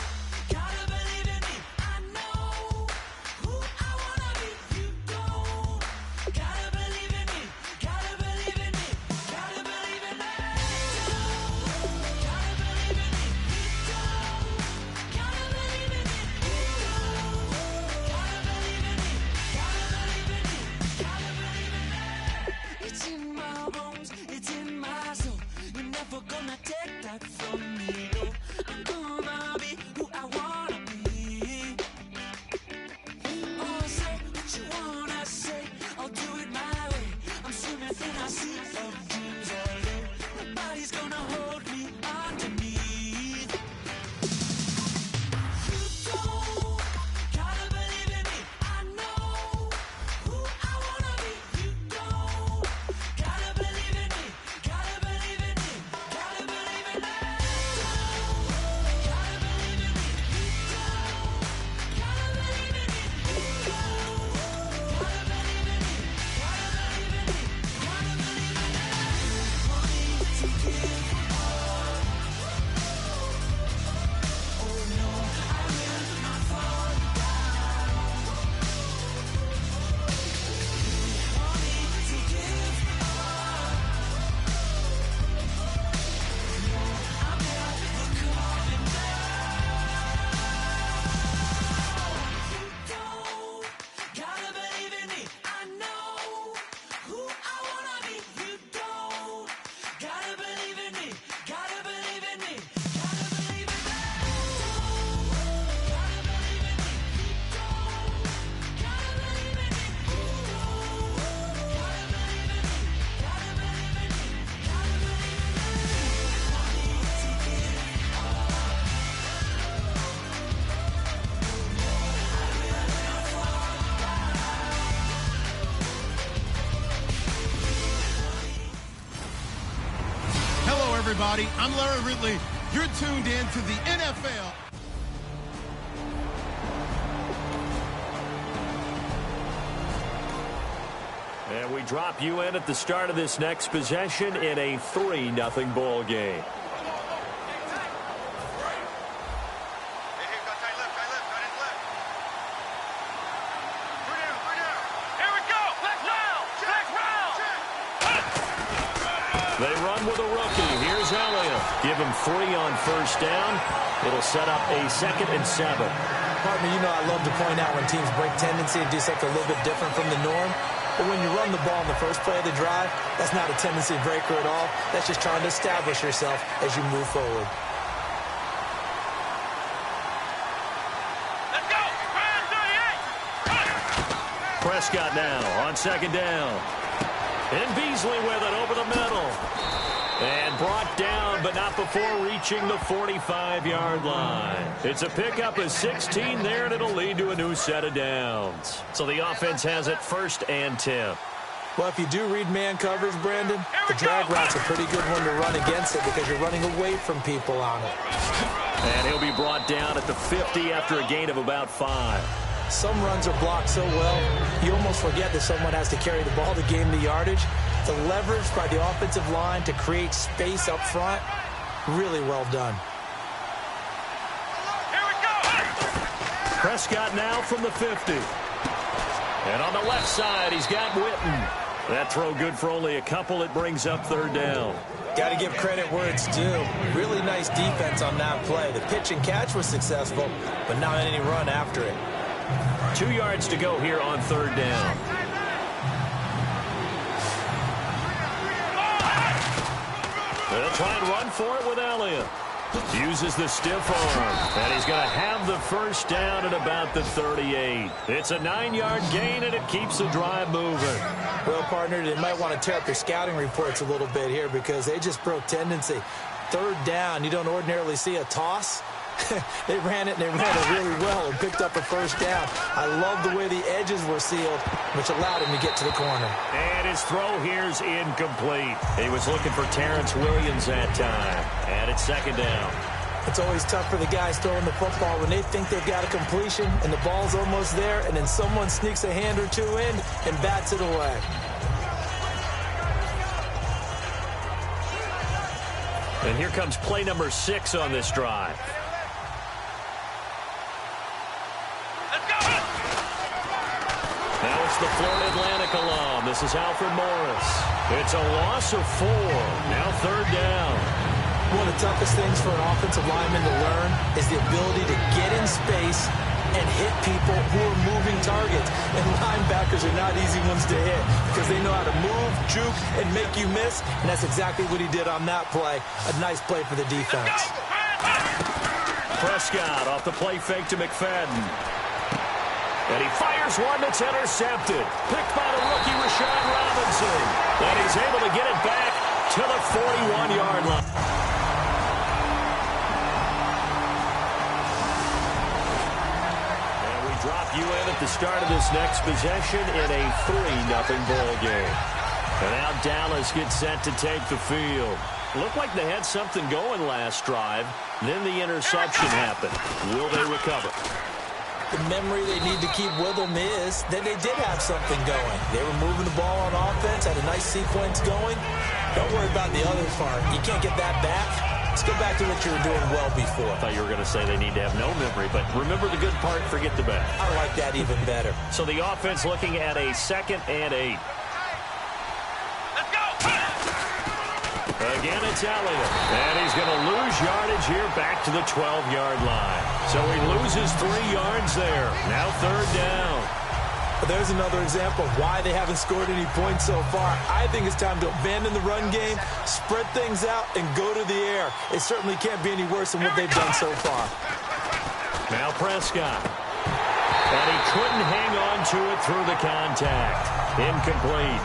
gotta believe in me. I know who I wanna be. You don't gotta believe in me. Gotta believe in me. Gotta believe in me. Gotta believe in me. Gotta believe in me. Gotta believe in me. Gotta believe in me. Gotta believe in me. It's in my bones. It's in my soul. You're never gonna take that from me. No, I'm gonna be who I wanna be. Oh, say what you wanna say. I'll do it my way. I'm swimming in a sea of dreams all day. Nobody's gonna hold me underneath. You don't gotta believe in me. I know who I wanna be. You don't gotta believe in me. Gotta believe in me. Gotta believe in me. Gotta believe in me. Gotta believe in me. Gotta believe in me. Gotta believe in me. Gotta believe in me. Money to give up. Oh no, I will not fall down. Money to give up. No, I'm never coming back. You don't gotta believe in me. I know who I wanna be. You don't gotta believe in me. Gotta believe in me. Gotta believe in me. Gotta believe in me. Gotta believe in me. Gotta believe in me. Gotta believe in me. Gotta believe in me. Money to give up. I will not fall Hello, everybody. I'm Larry Ridley. You're tuned in to the NFL. And we drop you in at the start of this next possession in a 3-0 ball game. Here we go. Let's round. Let's round. They run with a rookie. Here's Elliott. Give him 3 on first down. It'll set up a 2nd and 7. Partner, you know I love to point out when teams break tendency and do something a little bit different from the norm. But when you run the ball in the first play of the drive, that's not a tendency breaker at all. That's just trying to establish yourself as you move forward. Let's go. Round 38. Prescott now on 2nd down. And Beasley with it over the middle. And brought down, but not before reaching the 45-yard line. It's a pickup of 16 there, and it'll lead to a new set of downs. So the offense has it 1st and 10. Well, if you do read man coverage, Brandon, the drag route's a pretty good one to run against it because you're running away from people on it. And he'll be brought down at the 50 after a gain of about 5. Some runs are blocked so well, you almost forget that someone has to carry the ball to gain the yardage. The leverage by the offensive line to create space up front, really well done. Here we go. Prescott now from the 50. And on the left side, he's got Witten. That throw good for only a couple. It brings up 3rd down. Got to give credit where it's due. Really nice defense on that play. The pitch and catch was successful, but not any run after it. 2 yards to go here on 3rd down. They'll try and run for it with Elliott. Uses the stiff arm, and he's going to have the first down at about the 38. It's a 9-yard gain, and it keeps the drive moving. Well, partner, they might want to tear up their scouting reports a little bit here because they just broke tendency. 3rd down, you don't ordinarily see a toss. They ran it, and they ran it really well and picked up a first down. I love the way the edges were sealed, which allowed him to get to the corner. And his throw here's incomplete. He was looking for Terrence Williams that time. And it's 2nd down. It's always tough for the guys throwing the football when they think they've got a completion and the ball's almost there, and then someone sneaks a hand or two in and bats it away. And here comes play number 6 on this drive. Now it's the Florida Atlantic alum. This is Alfred Morris. It's a loss of 4. Now 3rd down. One of the toughest things for an offensive lineman to learn is the ability to get in space and hit people who are moving targets. And linebackers are not easy ones to hit because they know how to move, juke, and make you miss. And that's exactly what he did on that play. A nice play for the defense. Prescott off the play fake to McFadden. And he fires one that's intercepted. Picked by the rookie Rashad Robinson. And he's able to get it back to the 41-yard line. And we drop you in at the start of this next possession in a 3-0 ball game. And now Dallas gets set to take the field. Looked like they had something going last drive. Then the interception happened. Will they recover? The memory they need to keep with them is that they did have something going. They were moving the ball on offense, had a nice sequence going. Don't worry about the other part. You can't get that back. Let's go back to what you were doing well before. I thought you were going to say they need to have no memory, but remember the good part, forget the bad. I like that even better. So the offense looking at a 2nd and 8. Again, it's Elliott. And he's going to lose yardage here back to the 12-yard line. So he loses 3 yards there. Now 3rd down. There's another example of why they haven't scored any points so far. I think it's time to abandon the run game, spread things out, and go to the air. It certainly can't be any worse than what they've done so far. Now Prescott. And he couldn't hang on to it through the contact. Incomplete.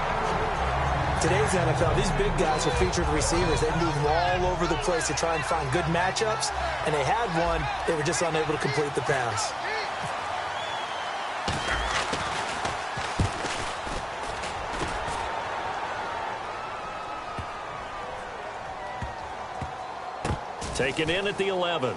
Today's NFL, these big guys are featured receivers. They move all over the place to try and find good matchups, and they had one. They were just unable to complete the pass. Taken in at the 11.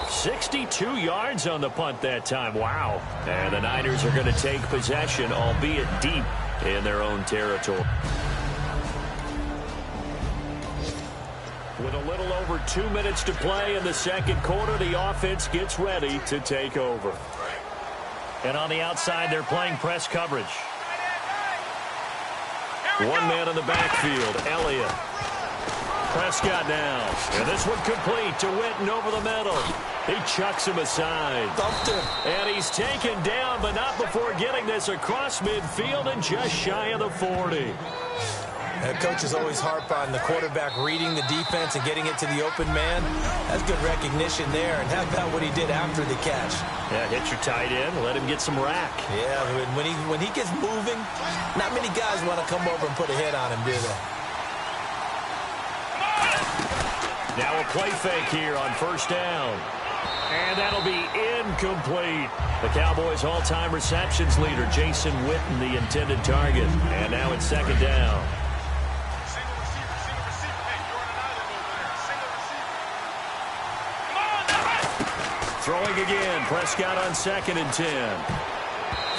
62 yards on the punt that time. Wow. And the Niners are going to take possession, albeit deep in their own territory. With a little over 2 minutes to play in the 2nd quarter, the offense gets ready to take over. And on the outside, they're playing press coverage. One man in the backfield, Elliott. Prescott now. And this one complete to Witten over the middle. He chucks him aside. Thumped him. And he's taken down, but not before getting this across midfield and just shy of the 40. Coaches always harp on the quarterback reading the defense and getting it to the open man. That's good recognition there. And how about what he did after the catch? Yeah, hit your tight end, let him get some rack. Yeah, when he gets moving, not many guys want to come over and put a hit on him, do they? Now a play fake here on 1st down. And that'll be incomplete. The Cowboys' all-time receptions leader, Jason Witten, the intended target. And now it's 2nd down. Throwing again. Prescott on 2nd and 10.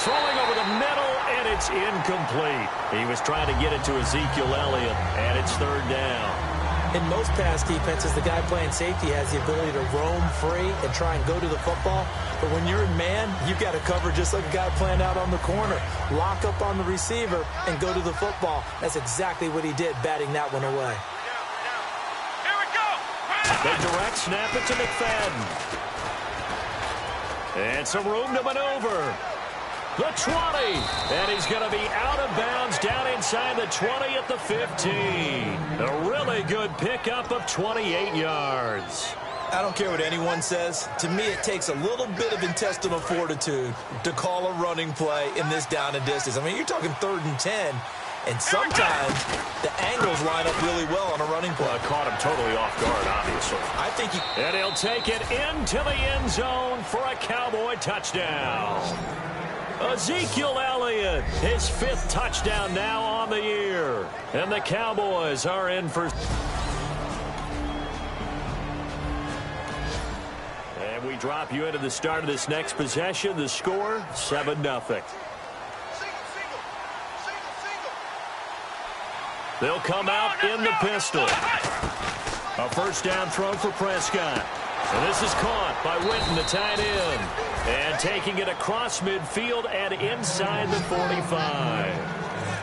Throwing over the middle, and it's incomplete. He was trying to get it to Ezekiel Elliott, and it's 3rd down. In most pass defenses, the guy playing safety has the ability to roam free and try and go to the football. But when you're in man, you've got to cover just like a guy playing out on the corner. Lock up on the receiver and go to the football. That's exactly what he did, batting that one away. They direct snap it to McFadden. And some room to maneuver. The 20. And he's going to be out of bounds down inside the 20 at the 15. A really good pickup of 28 yards. I don't care what anyone says. To me, it takes a little bit of intestinal fortitude to call a running play in this down and distance. I mean, you're talking 3rd and 10, and sometimes the angles line up really well on a running play. Well, caught him totally off guard, obviously. I think he... And he'll take it into the end zone for a Cowboy touchdown. Ezekiel Elliott, his 5th touchdown now on the year. And the Cowboys are in for... And we drop you into the start of this next possession. The score, 7-0. They'll come out in the pistol. A first down throw for Prescott. And this is caught by Witten, the tight end. And taking it across midfield and inside the 45.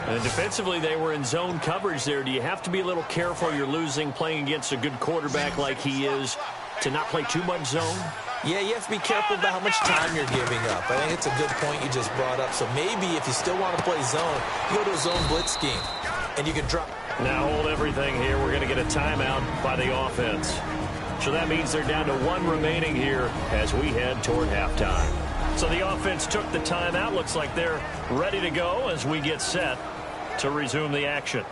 And defensively, they were in zone coverage there. Do you have to be a little careful? You're losing playing against a good quarterback like he is to not play too much zone? Yeah, you have to be careful about how much time you're giving up. I think it's a good point you just brought up. So maybe if you still want to play zone, you go to a zone blitz scheme, and you can drop. Now hold everything here. We're going to get a timeout by the offense. So that means they're down to 1 remaining here as we head toward halftime. So the offense took the timeout. Looks like they're ready to go as we get set to resume the action.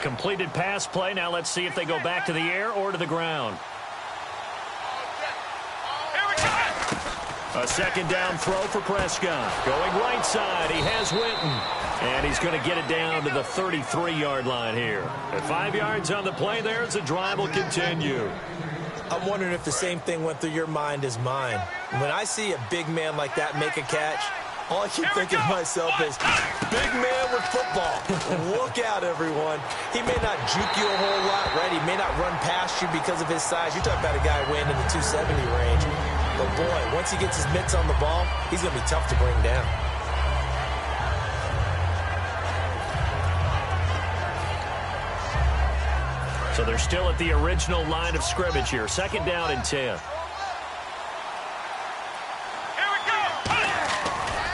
Completed pass play. Now let's see if they go back to the air or to the ground. A second down throw for Prescott. Going right side. He has Witten. And he's going to get it down to the 33-yard line here. At 5 yards on the play there as the drive will continue. I'm wondering if the same thing went through your mind as mine. When I see a big man like that make a catch, all I keep thinking to myself is, big man with football. Look out, everyone. He may not juke you a whole lot, right? He may not run past you because of his size. You're talking about a guy weighing in the 270 range. But, boy, once he gets his mitts on the ball, he's going to be tough to bring down. So they're still at the original line of scrimmage here. Second down and 10.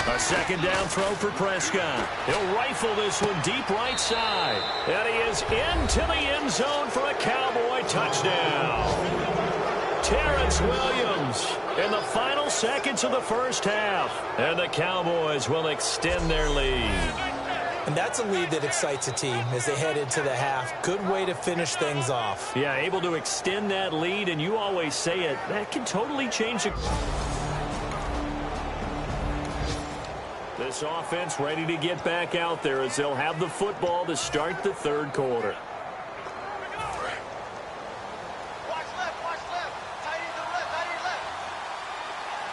A second down throw for Prescott. He'll rifle this one deep right side. And he is into the end zone for a Cowboy touchdown. Terrence Williams in the final seconds of the first half. And the Cowboys will extend their lead. And that's a lead that excites a team as they head into the half. Good way to finish things off. Yeah, able to extend that lead, and you always say it, that can totally change the... This offense ready to get back out there as they'll have the football to start the 3rd quarter.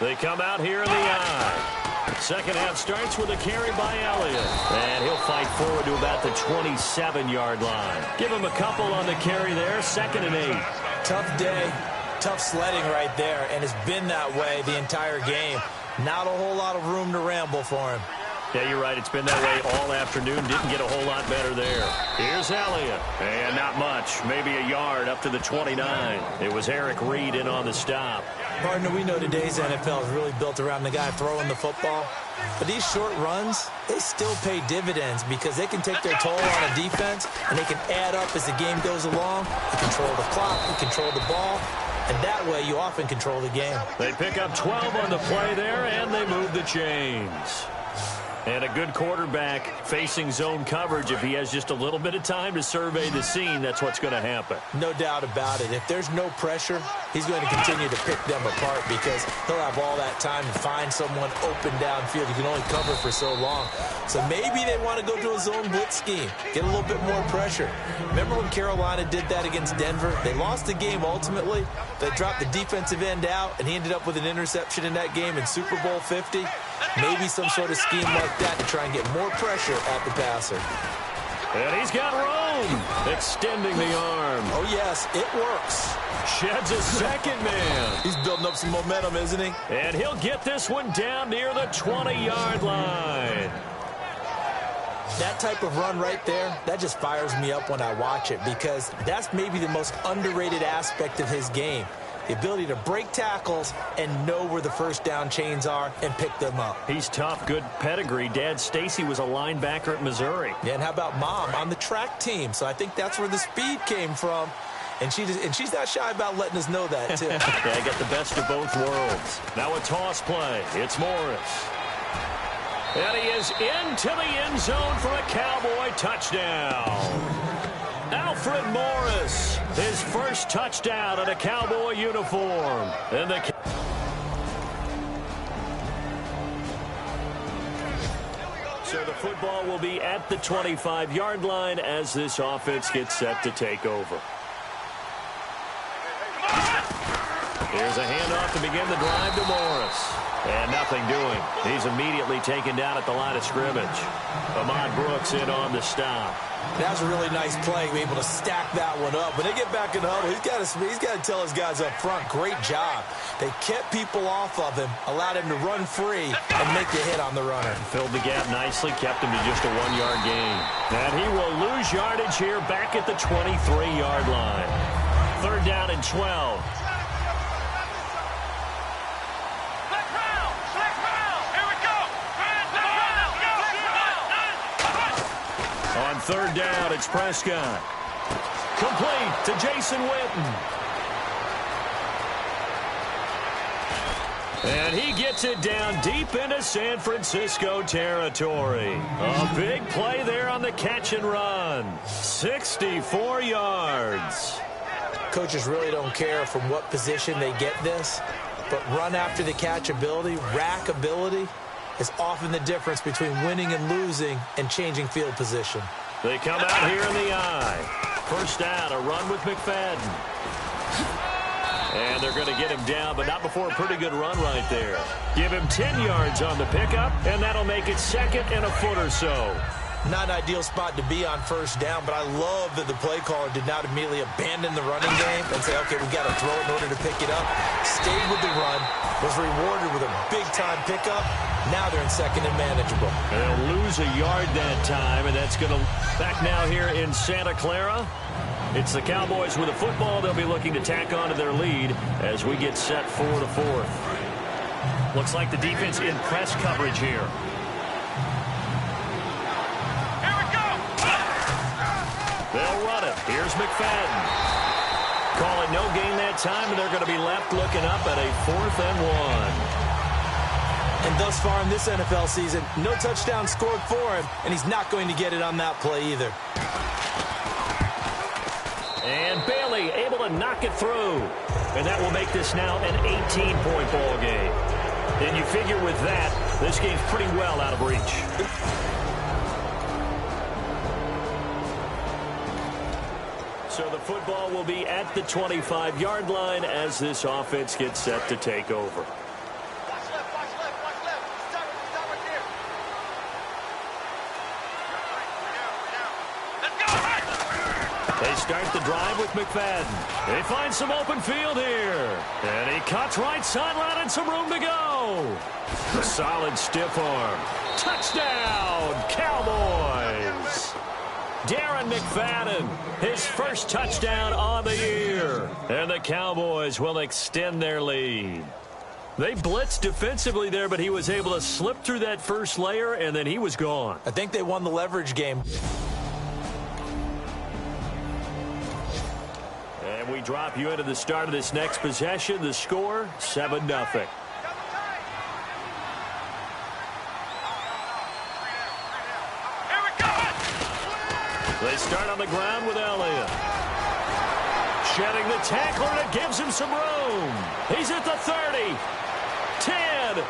They come out here in the eye. Second half starts with a carry by Elliott. And he'll fight forward to about the 27-yard line. Give him a couple on the carry there. 2nd and 8. Tough day. Tough sledding right there. And it's been that way the entire game. Not a whole lot of room to ramble for him. Yeah, you're right. It's been that way all afternoon. Didn't get a whole lot better there. Here's Elliott. And not much. Maybe a yard up to the 29. It was Eric Reed in on the stop. Partner, we know today's NFL is really built around the guy throwing the football. But these short runs, they still pay dividends because they can take their toll on a defense, and they can add up as the game goes along. You control the clock, you control the ball, and that way you often control the game. They pick up 12 on the play there, and they move the chains. And a good quarterback facing zone coverage. If he has just a little bit of time to survey the scene, that's what's going to happen. No doubt about it. If there's no pressure, he's going to continue to pick them apart because he'll have all that time to find someone open downfield. You can only cover for so long. So maybe they want to go to a zone blitz scheme, get a little bit more pressure. Remember when Carolina did that against Denver? They lost the game ultimately. They dropped the defensive end out, and he ended up with an interception in that game in Super Bowl 50. Maybe some sort of scheme like that to try and get more pressure at the passer. And he's got room, extending the arm. Oh, yes, it works. Sheds a second man. He's building up some momentum, isn't he? And he'll get this one down near the 20-yard line. That type of run right there, that just fires me up when I watch it because that's maybe the most underrated aspect of his game. The ability to break tackles and know where the first down chains are and pick them up. He's tough, good pedigree. Dad, Stacy, was a linebacker at Missouri. Yeah, and how about Mom on the track team? So I think that's where the speed came from. And she's not shy about letting us know that, too. Yeah, I got the best of both worlds. Now a toss play. It's Morris. And he is into the end zone for a Cowboy touchdown. Alfred Morris, his first touchdown in a Cowboy uniform. And so the football will be at the 25-yard line as this offense gets set to take over. Here's a handoff to begin the drive to Morris. And nothing doing. He's immediately taken down at the line of scrimmage. Ahmad Brooks in on the stop. That was a really nice play, be able to stack that one up. When they get back in the huddle, he's got to tell his guys up front, great job. They kept people off of him, allowed him to run free and make the hit on the runner. Filled the gap nicely, kept him to just a 1-yard gain. And he will lose yardage here back at the 23-yard line. 3rd down and 12. On 3rd down, it's Prescott. Complete to Jason Witten. And he gets it down deep into San Francisco territory. A big play there on the catch and run. 64 yards. Coaches really don't care from what position they get this, but run after the catch ability, rack ability, is often the difference between winning and losing and changing field position. They come out here in the eye. First down, a run with McFadden. And they're going to get him down, but not before a pretty good run right there. Give him 10 yards on the pickup, and that'll make it 2nd and a foot or so. Not an ideal spot to be on first down, but I love that the play caller did not immediately abandon the running game and say, okay, we've got to throw it in order to pick it up. Stayed with the run, was rewarded with a big-time pickup. Now they're in 2nd and manageable. And they'll lose a yard that time, and that's going to back now here in Santa Clara. It's the Cowboys with the football. They'll be looking to tack on to their lead as we get set for the 4th. Looks like the defense in press coverage here. They'll run it. Here's McFadden. Call it no gain that time, and they're going to be left looking up at a 4th and 1. And thus far in this NFL season, no touchdown scored for him, and he's not going to get it on that play either. And Bailey able to knock it through. And that will make this now an 18-point ball game. And you figure with that, this game's pretty well out of reach. So the football will be at the 25-yard line as this offense gets set to take over. They start the drive with McFadden. They find some open field here. And he cuts right sideline and some room to go. A solid stiff arm. Touchdown, Cowboys. Darren McFadden, his first touchdown on the year. And the Cowboys will extend their lead. They blitzed defensively there, but he was able to slip through that first layer, and then he was gone. I think they won the leverage game. And we drop you into the start of this next possession. The score, 7-0. They start on the ground with Elliott. Shedding the tackler, and it gives him some room. He's at the 30. 10.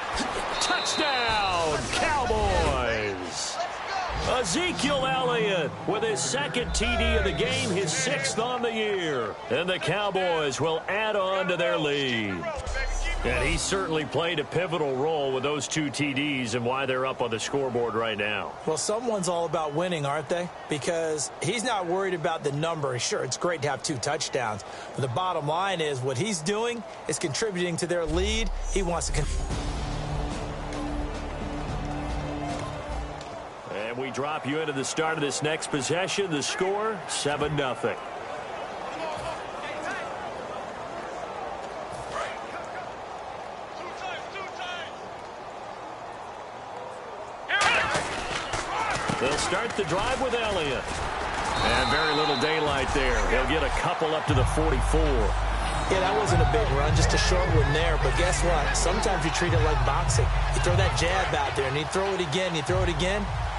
Touchdown, Cowboys. Ezekiel Elliott with his 2nd TD of the game, his 6th on the year. And the Cowboys will add on to their lead. And he certainly played a pivotal role with those 2 TDs and why they're up on the scoreboard right now. Well, someone's all about winning, aren't they? Because he's not worried about the number. Sure, it's great to have 2 touchdowns. But the bottom line is what he's doing is contributing to their lead. He wants to... And we drop you into the start of this next possession. The score, 7-0. They'll start the drive with Elliott. And very little daylight there. He'll get a couple up to the 44. Yeah, that wasn't a big run, just a short one there. But guess what? Sometimes you treat it like boxing. You throw that jab out there, and you throw it again,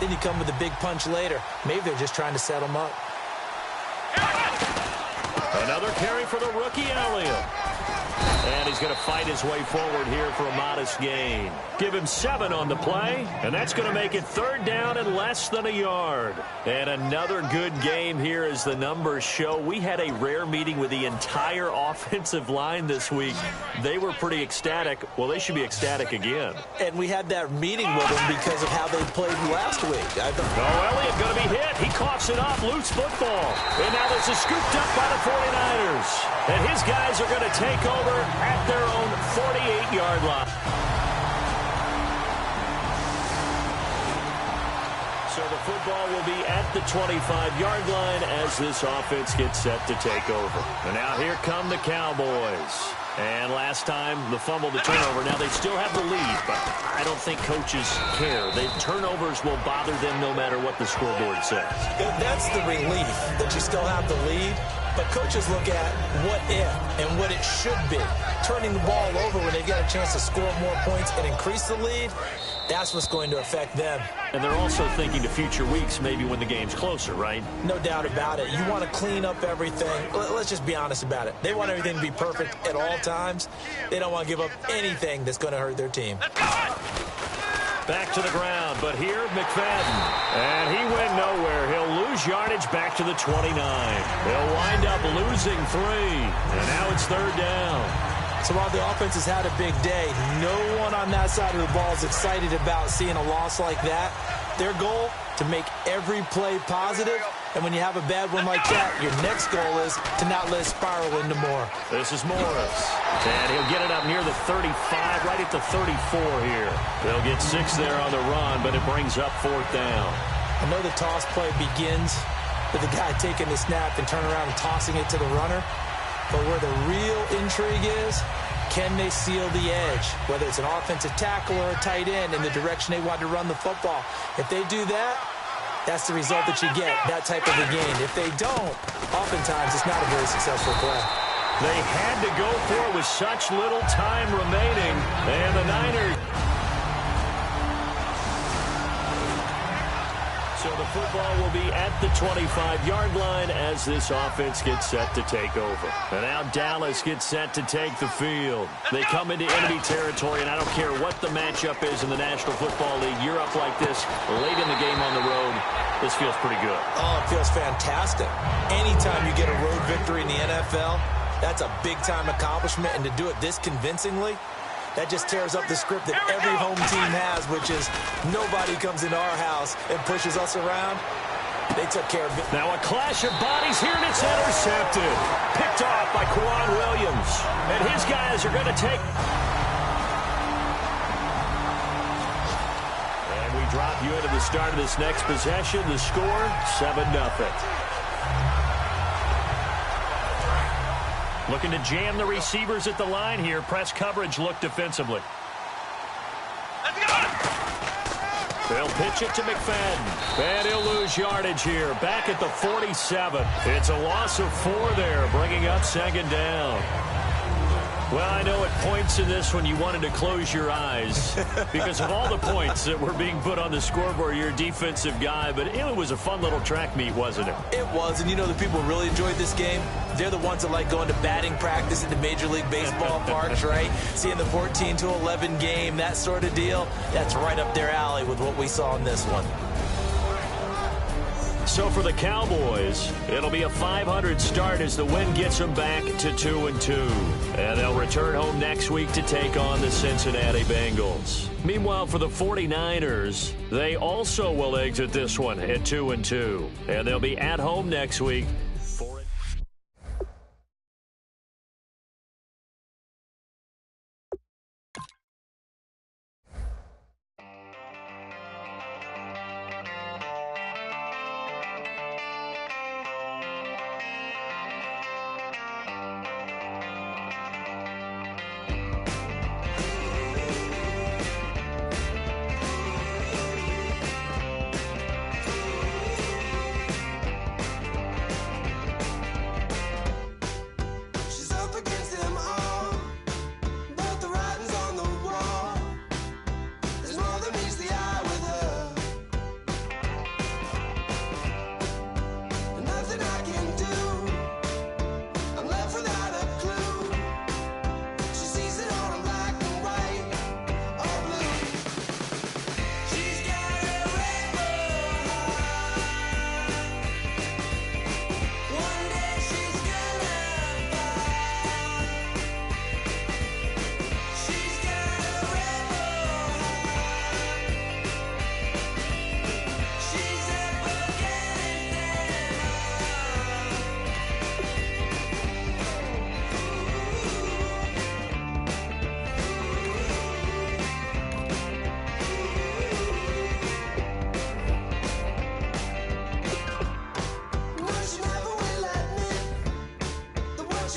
then you come with a big punch later. Maybe they're just trying to set him up. Another carry for the rookie Elliott. And he's going to fight his way forward here for a modest gain. Give him 7 on the play, and that's going to make it 3rd down and less than a yard. And another good game here as the numbers show. We had a rare meeting with the entire offensive line this week. They were pretty ecstatic. Well, they should be ecstatic again. And we had that meeting with them because of how they played last week. Elliott going to be hit. He coughs it up. Loose football. And now this is scooped up by the 49ers. And his guys are going to take over at their own 48-yard line. So the football will be at the 25-yard line as this offense gets set to take over. And now here come the Cowboys. And last time, the fumble, the turnover. Now, they still have the lead, but I don't think coaches care. The turnovers will bother them no matter what the scoreboard says. That's the relief, that you still have the lead. But coaches look at what if and what it should be. Turning the ball over when they get a chance to score more points and increase the lead, that's what's going to affect them. And they're also thinking to future weeks, maybe when the game's closer, right? No doubt about it. You want to clean up everything. Let's just be honest about it. They want everything to be perfect at all times. They don't want to give up anything that's going to hurt their team. Back to the ground, but here, McFadden. And he went nowhere. He'll lose yardage back to the 29. He'll wind up losing 3. And now it's 3rd down. So while the offense has had a big day, no one on that side of the ball is excited about seeing a loss like that. Their goal, to make every play positive. And when you have a bad one like that, your next goal is to not let it spiral into more. This is Morris. And he'll get it up near the 35, right at the 34 here. They'll get 6 there on the run, but it brings up 4th down. I know the toss play begins with the guy taking the snap and turning around and tossing it to the runner. But where the real intrigue is, can they seal the edge? Whether it's an offensive tackle or a tight end in the direction they want to run the football. If they do that, that's the result that you get, that type of a gain. If they don't, oftentimes it's not a very successful play. They had to go for it with such little time remaining. And the Niners. So the football will be at the 25-yard line as this offense gets set to take over. And now Dallas gets set to take the field. They come into enemy territory, and I don't care what the matchup is in the National Football League. You're up like this late in the game on the road. This feels pretty good. Oh, it feels fantastic. Anytime you get a road victory in the NFL, that's a big-time accomplishment, and to do it this convincingly, that just tears up the script that every home team has, which is nobody comes into our house and pushes us around. They took care of it. Now a clash of bodies here, and it's intercepted. Picked off by Quan Williams. And his guys are going to take. And we drop you into the start of this next possession. The score, 7-0. Looking to jam the receivers at the line here. Press coverage look defensively. They'll pitch it to McFadden. And he'll lose yardage here. Back at the 47. It's a loss of 4 there, bringing up 2nd down. Well, I know at points in this one you wanted to close your eyes because of all the points that were being put on the scoreboard. You're a defensive guy, but it was a fun little track meet, wasn't it? It was, and you know the people who really enjoyed this game? They're the ones that like going to batting practice at the Major League Baseball parks, right? Seeing the 14-11 game, that sort of deal. That's right up their alley with what we saw in this one. So for the Cowboys, it'll be a 500 start as the win gets them back to 2-2. And they'll return home next week to take on the Cincinnati Bengals. Meanwhile, for the 49ers, they also will exit this one at 2-2. And they'll be at home next week.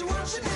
watching